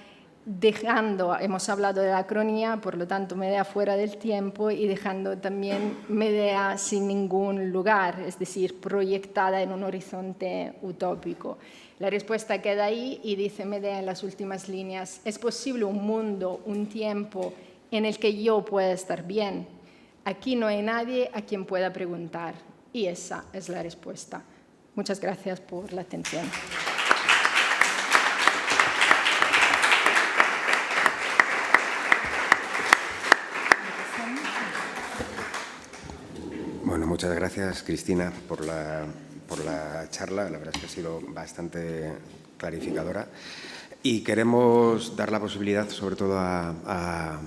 hemos hablado de la cronía, por lo tanto Medea fuera del tiempo, y dejando también Medea sin ningún lugar, es decir, proyectada en un horizonte utópico. La respuesta queda ahí y dice Medea en las últimas líneas: ¿es posible un mundo, un tiempo en el que yo pueda estar bien? Aquí no hay nadie a quien pueda preguntar. Y esa es la respuesta. Muchas gracias por la atención. Bueno, muchas gracias, Cristina, por la charla. La verdad es que ha sido bastante clarificadora. Y queremos dar la posibilidad, sobre todo a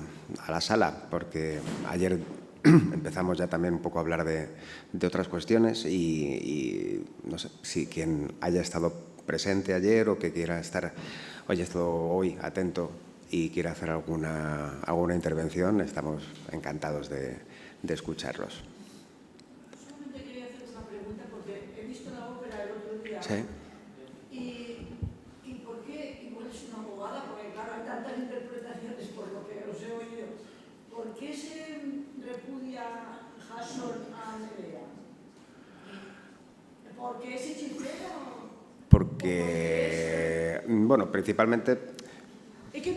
la sala, porque ayer empezamos ya también un poco a hablar de otras cuestiones y no sé si quien haya estado presente ayer o que quiera estar hoy atento y quiera hacer alguna intervención, estamos encantados de escucharlos. Solamente quería hacer una pregunta porque he visto la ópera el otro día. Sí. ¿Y por qué, igual es una abogada, porque claro, hay tantas interpretaciones por lo que os he oído, ¿por qué se repudia Jason a Medea? ¿Por qué es hechicero? Porque, bueno, principalmente... Es que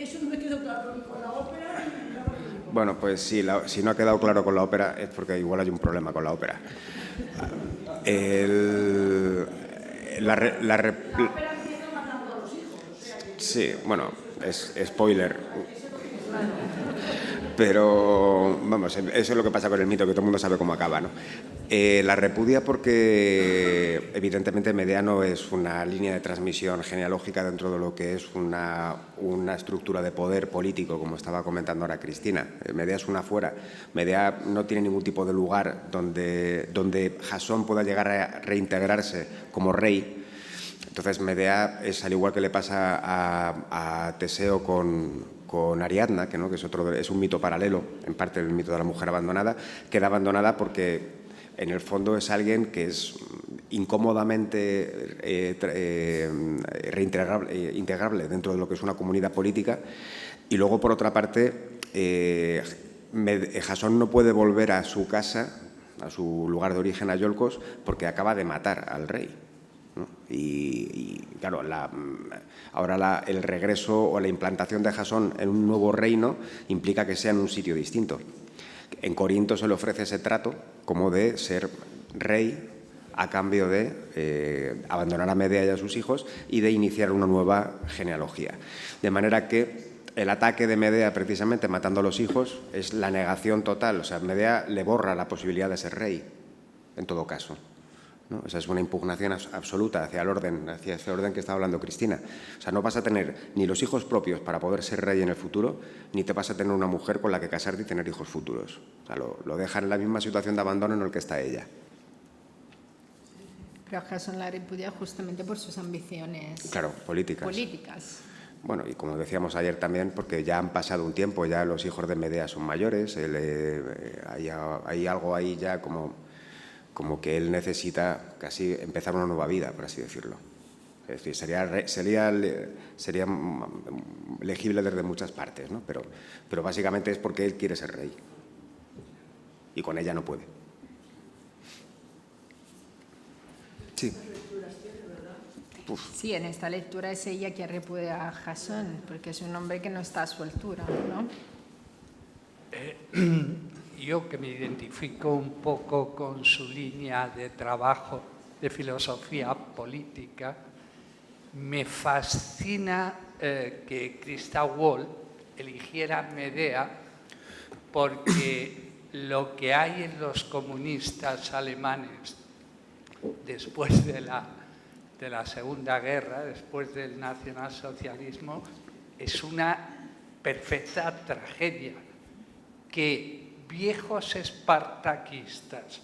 eso no me quedó claro ni con la ópera ni con la película. Bueno, pues si no ha quedado claro con la ópera es porque igual hay un problema con la ópera. La ópera empieza matando a los hijos. O sea, sí, bueno, es spoiler. Pero, vamos, eso es lo que pasa con el mito, que todo el mundo sabe cómo acaba, ¿no? La repudia porque, evidentemente, Medea no es una línea de transmisión genealógica dentro de lo que es una estructura de poder político, como estaba comentando ahora Cristina. Medea es una fuera. Medea no tiene ningún tipo de lugar donde Jasón pueda llegar a reintegrarse como rey. Entonces, Medea es, al igual que le pasa a Teseo con Ariadna, que es un mito paralelo, en parte del mito de la mujer abandonada, queda abandonada porque en el fondo es alguien que es incómodamente integrable dentro de lo que es una comunidad política. Y luego, por otra parte, Jasón no puede volver a su casa, a su lugar de origen, a Iolcos, porque acaba de matar al rey, ¿no? Y claro, ahora el regreso o la implantación de Jasón en un nuevo reino implica que sea en un sitio distinto. En Corinto se le ofrece ese trato como de ser rey a cambio de abandonar a Medea y a sus hijos y de iniciar una nueva genealogía. De manera que el ataque de Medea, precisamente matando a los hijos, es la negación total. O sea, Medea le borra la posibilidad de ser rey, en todo caso, ¿no? Esa es una impugnación absoluta hacia ese orden que estaba hablando Cristina. O sea, no vas a tener ni los hijos propios para poder ser rey en el futuro, ni te vas a tener una mujer con la que casarte y tener hijos futuros. O sea, lo dejan en la misma situación de abandono en la que está ella. Pero Jasón la repudia justamente por sus ambiciones, claro, políticas. Bueno, y como decíamos ayer también, porque ya han pasado un tiempo, ya los hijos de Medea son mayores, hay algo ahí ya como que él necesita casi empezar una nueva vida, por así decirlo. Es decir, sería legible desde muchas partes, ¿no? Pero básicamente es porque él quiere ser rey y con ella no puede. Sí. Sí, en esta lectura es ella quien repudia a Jasón, porque es un hombre que no está a su altura, ¿no? Yo, que me identifico un poco con su línea de trabajo de filosofía política, me fascina que Christa Wolf eligiera Medea porque lo que hay en los comunistas alemanes después de la Segunda Guerra, después del nacionalsocialismo, es una perfecta tragedia que viejos espartaquistas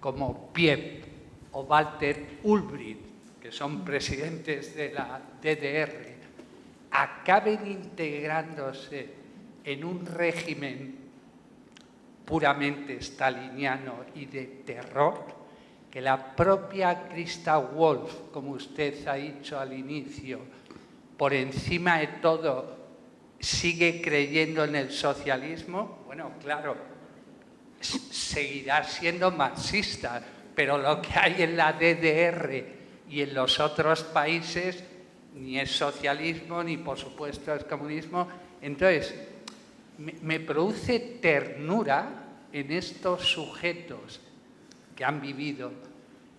como Piep o Walter Ulbricht, que son presidentes de la DDR, acaben integrándose en un régimen puramente staliniano y de terror, que la propia Christa Wolf, como usted ha dicho al inicio, por encima de todo sigue creyendo en el socialismo, bueno, claro, seguirá siendo marxista, pero lo que hay en la DDR y en los otros países ni es socialismo, ni por supuesto es comunismo. Entonces, me produce ternura en estos sujetos que han vivido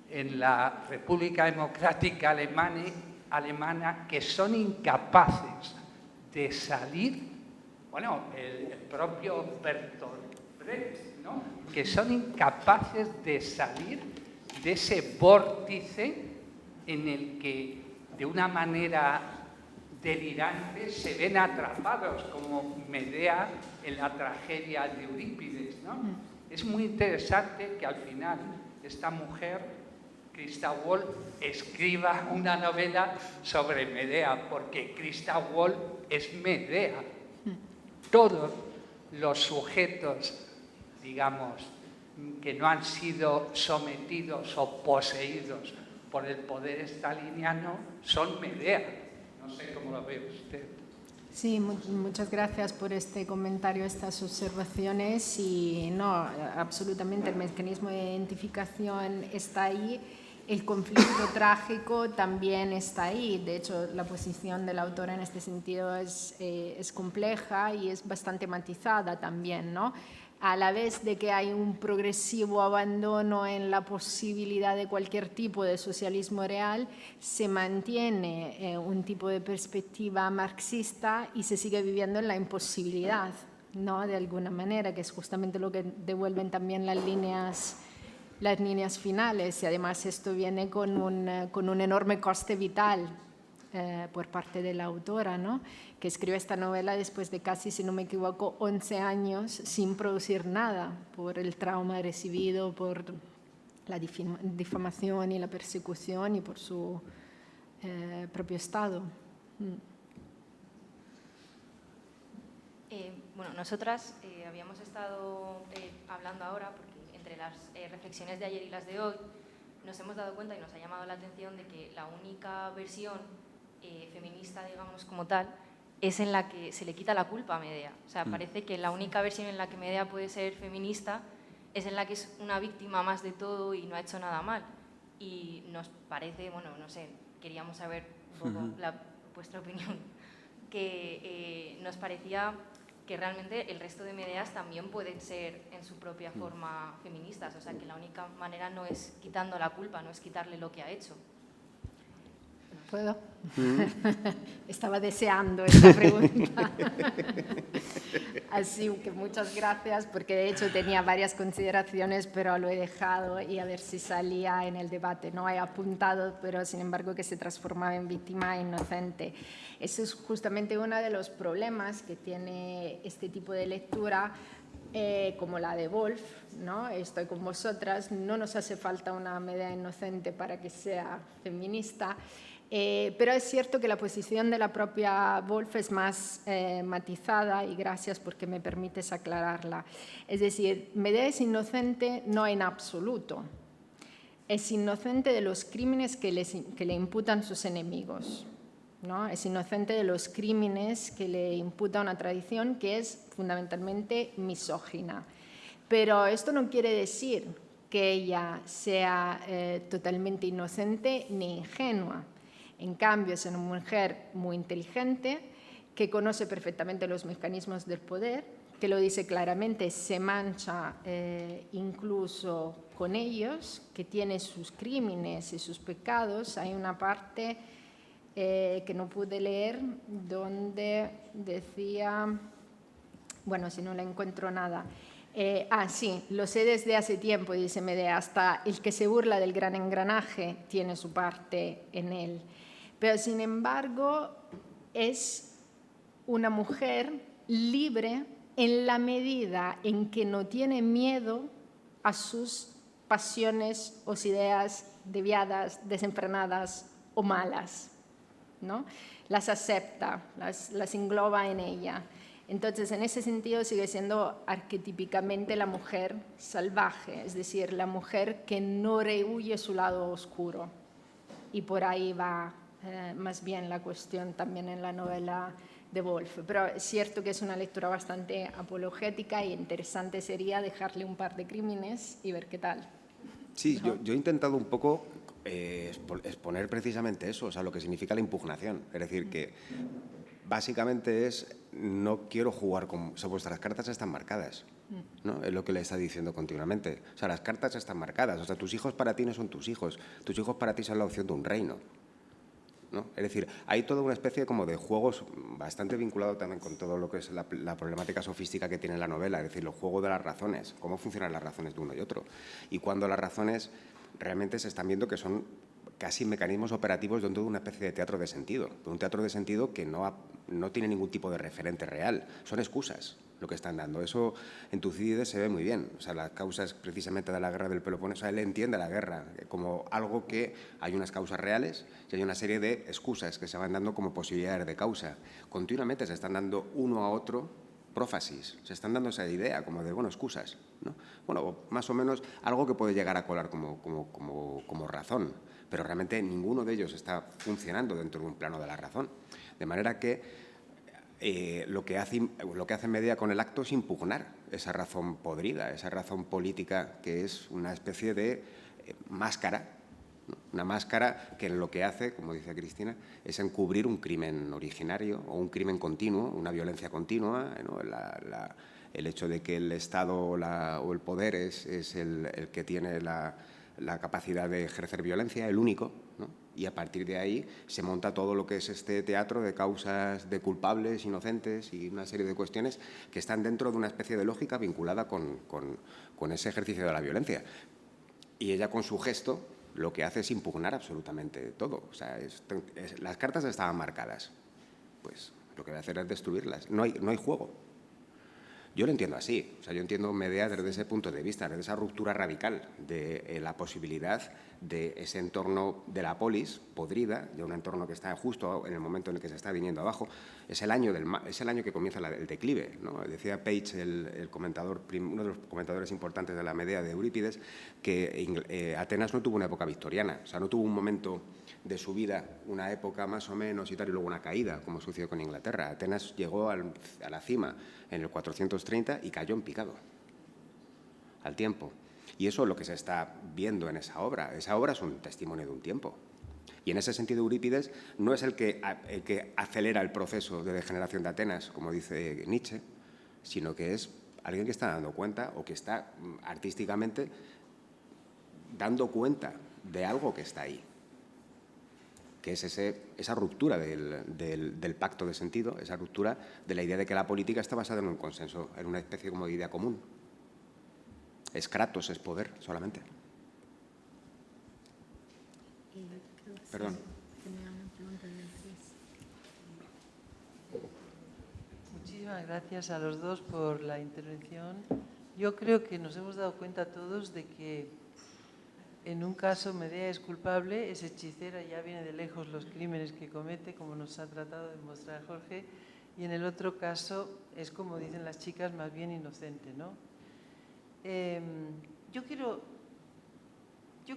en la República Democrática Alemana, que son incapaces de salir, bueno, el propio Bertolt Brecht, ¿no?, que son incapaces de salir de ese vórtice en el que de una manera delirante se ven atrapados, como Medea en la tragedia de Eurípides, ¿no? Es muy interesante que al final esta mujer, Christa Wolf, escriba una novela sobre Medea, porque Christa Wolf es Medea. Todos los sujetos, digamos, que no han sido sometidos o poseídos por el poder staliniano son Medea. No sé cómo lo ve usted. Sí, muchas gracias por este comentario, estas observaciones. Y no, absolutamente el mecanismo de identificación está ahí, el conflicto trágico también está ahí. De hecho, la posición de la autora en este sentido es compleja y es bastante matizada también, ¿no? A la vez de que hay un progresivo abandono en la posibilidad de cualquier tipo de socialismo real, se mantiene un tipo de perspectiva marxista y se sigue viviendo en la imposibilidad ¿no? De alguna manera, que es justamente lo que devuelven también las líneas finales, y además esto viene con un enorme coste vital por parte de la autora, ¿no? Que escribe esta novela después de casi, si no me equivoco, 11 años sin producir nada por el trauma recibido, por la difamación y la persecución y por su propio estado. Bueno, nosotras habíamos estado hablando ahora, porque entre las reflexiones de ayer y las de hoy nos hemos dado cuenta y nos ha llamado la atención de que la única versión feminista, digamos, como tal, es en la que se le quita la culpa a Medea. O sea, parece que la única versión en la que Medea puede ser feminista es en la que es una víctima más de todo y no ha hecho nada mal. Y nos parece, bueno, no sé, queríamos saber un poco vuestra opinión, que nos parecía que realmente el resto de Medeas también pueden ser en su propia forma feministas, o sea, que la única manera no es quitando la culpa, no es quitarle lo que ha hecho. ¿Puedo? Estaba deseando esta pregunta. Así que muchas gracias, porque de hecho tenía varias consideraciones, pero lo he dejado y a ver si salía en el debate. No he apuntado, pero sin embargo que se transformaba en víctima inocente. Eso es justamente uno de los problemas que tiene este tipo de lectura, como la de Woolf, ¿no? Estoy con vosotras, no nos hace falta una Medea inocente para que sea feminista. Pero es cierto que la posición de la propia Woolf es más matizada, y gracias porque me permites aclararla. Es decir, Medea es inocente no en absoluto, es inocente de los crímenes que le imputan sus enemigos, ¿no? Es inocente de los crímenes que le imputa una tradición que es fundamentalmente misógina. Pero esto no quiere decir que ella sea totalmente inocente ni ingenua. En cambio, es una mujer muy inteligente, que conoce perfectamente los mecanismos del poder, que lo dice claramente, se mancha incluso con ellos, que tiene sus crímenes y sus pecados. Hay una parte que no pude leer donde decía, bueno, si no la encuentro nada. Sí, lo sé desde hace tiempo, dice Medea, hasta el que se burla del gran engranaje tiene su parte en él. Pero, sin embargo, es una mujer libre en la medida en que no tiene miedo a sus pasiones o ideas desviadas, desenfrenadas o malas, ¿no? Las acepta, las engloba en ella. Entonces, en ese sentido, sigue siendo arquetípicamente la mujer salvaje, es decir, la mujer que no rehúye su lado oscuro. Y por ahí va más bien la cuestión también en la novela de Woolf. Pero es cierto que es una lectura bastante apologética, y interesante sería dejarle un par de crímenes y ver qué tal. Sí, yo he intentado un poco exponer precisamente eso, o sea, lo que significa la impugnación. Es decir, que básicamente es, no quiero jugar con... O sea, vuestras cartas están marcadas, ¿no? Es lo que le está diciendo continuamente. O sea, las cartas están marcadas. O sea, tus hijos para ti no son tus hijos para ti son la opción de un reino, ¿no? Es decir, hay toda una especie como de juegos bastante vinculado también con todo lo que es la problemática sofística que tiene la novela, es decir, los juegos de las razones, cómo funcionan las razones de uno y otro, y cuando las razones realmente se están viendo que son casi mecanismos operativos dentro de una especie de teatro de sentido, que no tiene ningún tipo de referente real, son excusas lo que están dando. Eso en Tucídides se ve muy bien. O sea, las causas precisamente de la guerra del Peloponeso, él entiende la guerra como algo que hay unas causas reales y hay una serie de excusas que se van dando como posibilidades de causa. Continuamente se están dando uno a otro prófasis, se están dando esa idea como de, bueno, excusas, ¿no? Bueno, más o menos algo que puede llegar a colar como razón, pero realmente ninguno de ellos está funcionando dentro de un plano de la razón. De manera que lo que hace Medea con el acto es impugnar esa razón podrida, esa razón política que es una especie de máscara, ¿no? Una máscara que lo que hace, como dice Cristina, es encubrir un crimen originario o un crimen continuo, una violencia continua, ¿no? El hecho de que el Estado o el poder es el que tiene la capacidad de ejercer violencia, el único, ¿no? Y a partir de ahí se monta todo lo que es este teatro de causas de culpables, inocentes y una serie de cuestiones que están dentro de una especie de lógica vinculada con ese ejercicio de la violencia. Y ella, con su gesto, lo que hace es impugnar absolutamente todo. O sea, las cartas estaban marcadas. Pues lo que va a hacer es destruirlas. No hay juego. Yo lo entiendo así. O sea, yo entiendo Medea desde ese punto de vista, desde esa ruptura radical de la posibilidad de ese entorno de la polis podrida, de un entorno que está justo en el momento en el que se está viniendo abajo. Es el año que comienza el declive, ¿no? Decía Page, el comentador, uno de los comentadores importantes de la Medea de Eurípides, que Atenas no tuvo una época victoriana. O sea, no tuvo un momento de su vida, una época más o menos y tal, y luego una caída, como sucedió con Inglaterra. Atenas llegó a la cima en el 430 y cayó en picado al tiempo. Y eso es lo que se está viendo en esa obra. Esa obra es un testimonio de un tiempo. Y en ese sentido Eurípides no es el que acelera el proceso de degeneración de Atenas, como dice Nietzsche, sino que es alguien que está dando cuenta o que está artísticamente dando cuenta de algo que está ahí, que es esa ruptura del pacto de sentido, esa ruptura de la idea de que la política está basada en un consenso, en una especie como de idea común. Es kratos, es poder, solamente. Perdón. Muchísimas gracias a los dos por la intervención. Yo creo que nos hemos dado cuenta todos de que en un caso Medea es culpable, es hechicera, ya viene de lejos los crímenes que comete, como nos ha tratado de mostrar Jorge, y en el otro caso es, como dicen las chicas, más bien inocente, ¿no? Yo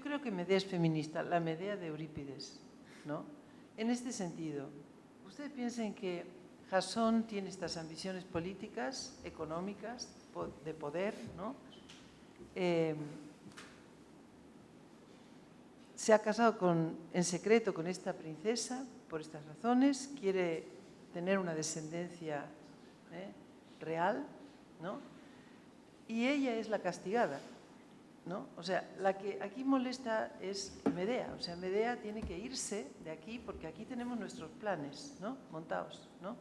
creo que Medea es feminista, la Medea de Eurípides, ¿no? En este sentido, ustedes piensen que Jasón tiene estas ambiciones políticas, económicas, de poder, ¿no? Se ha casado en secreto con esta princesa por estas razones, quiere tener una descendencia real, ¿no? Y ella es la castigada, ¿no? O sea, la que aquí molesta es Medea. O sea, Medea tiene que irse de aquí porque aquí tenemos nuestros planes, ¿no? Montados, ¿no?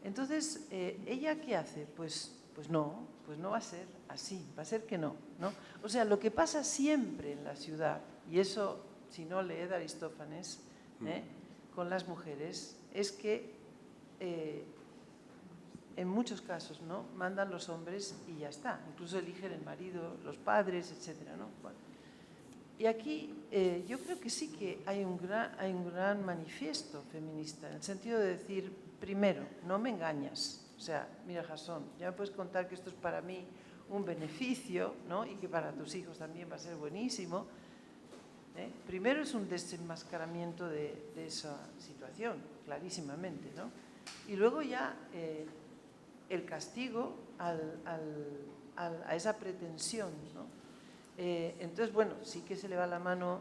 Entonces, ¿ella qué hace? Pues no va a ser así, va a ser que no, ¿no? O sea, lo que pasa siempre en la ciudad, y eso, si no, leed Aristófanes, con las mujeres, es que en muchos casos, ¿no?, mandan los hombres y ya está. Incluso eligen el marido, los padres, etcétera, ¿no? Bueno. Y aquí yo creo que sí que hay un gran manifiesto feminista, en el sentido de decir, primero, no me engañas. O sea, mira, Jasón, ya me puedes contar que esto es para mí un beneficio, ¿no?, y que para tus hijos también va a ser buenísimo. Primero es un desenmascaramiento de esa situación, clarísimamente, ¿no? Y luego ya el castigo a esa pretensión, ¿no? Entonces, bueno, sí que se le va la mano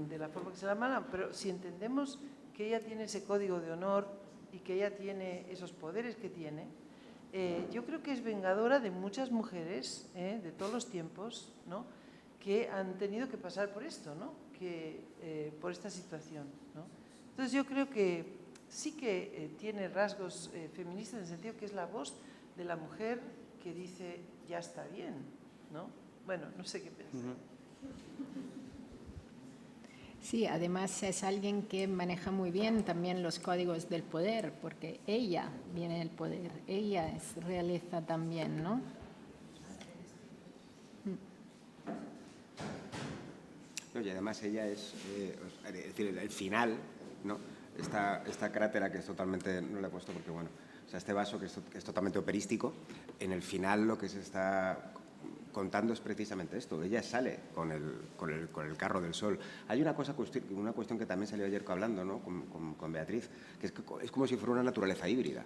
de la forma que se le va la mano, pero si entendemos que ella tiene ese código de honor y que ella tiene esos poderes que tiene, yo creo que es vengadora de muchas mujeres de todos los tiempos, ¿no?, que han tenido que pasar por esto, ¿no?, por esta situación, ¿no? Entonces yo creo que sí que tiene rasgos feministas en el sentido que es la voz de la mujer que dice ya está bien, ¿no? Bueno, no sé qué pensar. Sí, además es alguien que maneja muy bien también los códigos del poder, porque ella viene del poder, ella es realeza también, ¿no? No, y además ella es decir, el final, ¿no?, esta crátera que es totalmente, no le he puesto porque bueno, o sea, este vaso que es totalmente operístico, en el final lo que se está contando es precisamente esto. Ella sale con el carro del sol. Hay una cuestión que también salió ayer hablando, ¿no?, con Beatriz, que es como si fuera una naturaleza híbrida.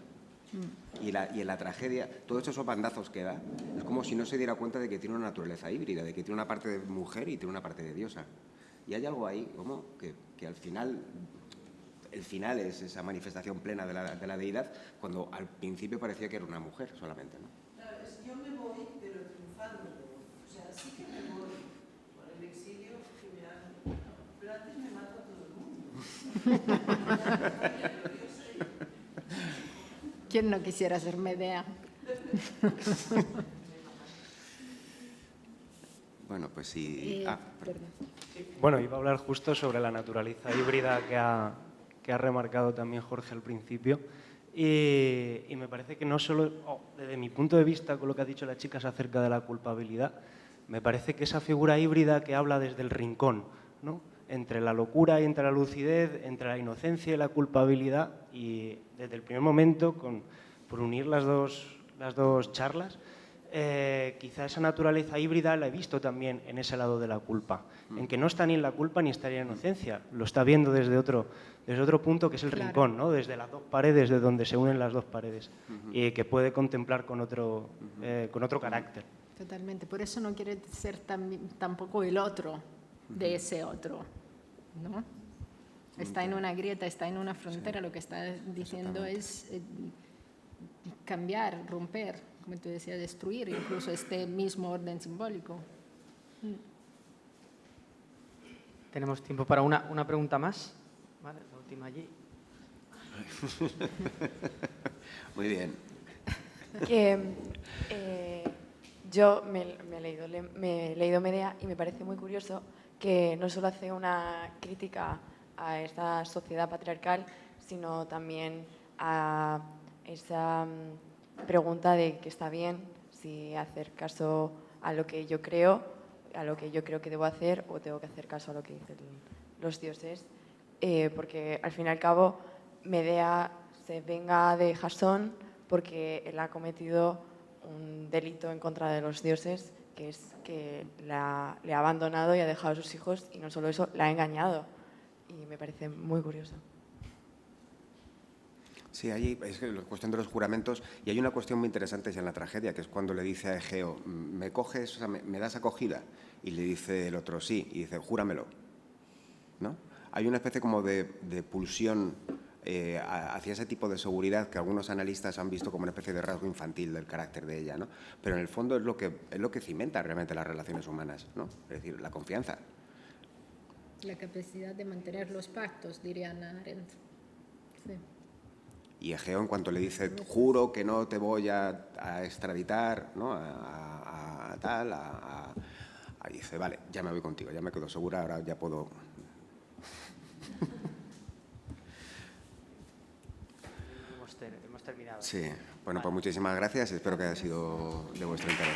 Y en la tragedia, todos esos bandazos que da, es como si no se diera cuenta de que tiene una naturaleza híbrida, de que tiene una parte de mujer y tiene una parte de diosa. Y hay algo ahí, como que al final, el final es esa manifestación plena de la deidad, cuando al principio parecía que era una mujer solamente, ¿no? Claro, yo me voy, pero triunfando. O sea, sí que me voy por el exilio, ¿Quién no quisiera ser Medea? Bueno, pues sí. Perdón. Bueno, iba a hablar justo sobre la naturaleza híbrida que ha remarcado también Jorge al principio. Y me parece que no solo, desde mi punto de vista, con lo que ha dicho las chicas acerca de la culpabilidad, me parece que esa figura híbrida que habla desde el rincón, ¿no? Entre la locura y entre la lucidez, entre la inocencia y la culpabilidad, y desde el primer momento, por unir las dos charlas, quizá esa naturaleza híbrida la he visto también en ese lado de la culpa, en que no está ni en la culpa ni está en la inocencia, lo está viendo desde otro punto, que es el rincón, ¿no? Desde las dos paredes, de donde se unen las dos paredes, y que puede contemplar con otro carácter. Totalmente. Por eso no quiere ser tampoco el otro de ese otro, ¿no? Está en una grieta, está en una frontera, lo que está diciendo es cambiar, romper, como tú decías, destruir incluso este mismo orden simbólico. Tenemos tiempo para una pregunta más. Vale, la última allí. Muy bien. Yo me he leído Medea y me parece muy curioso que no solo hace una crítica a esta sociedad patriarcal, sino también a esa pregunta de que está bien si hacer caso a lo que yo creo, que debo hacer, o tengo que hacer caso a lo que dicen los dioses, porque al fin y al cabo Medea se venga de Jasón porque él ha cometido un delito en contra de los dioses, que es que le ha abandonado y ha dejado a sus hijos, y no solo eso, la ha engañado. Y me parece muy curioso. Sí, allí es la cuestión de los juramentos, y hay una cuestión muy interesante en la tragedia, que es cuando le dice a Egeo, ¿me coges, o sea, me das acogida? Y le dice el otro, sí, y dice, júramelo, ¿no? Hay una especie como de pulsión hacia ese tipo de seguridad que algunos analistas han visto como una especie de rasgo infantil del carácter de ella, ¿no? Pero en el fondo es lo que cimenta realmente las relaciones humanas, ¿no? Es decir, la confianza. La capacidad de mantener los pactos, diría Hannah Arendt. Sí. Y Egeo, en cuanto le dice, juro que no te voy a extraditar, ¿no? Ahí dice, vale, ya me voy contigo, ya me quedo segura, ahora ya puedo... Hemos terminado. Sí, bueno, pues muchísimas gracias, espero que haya sido de vuestro interés.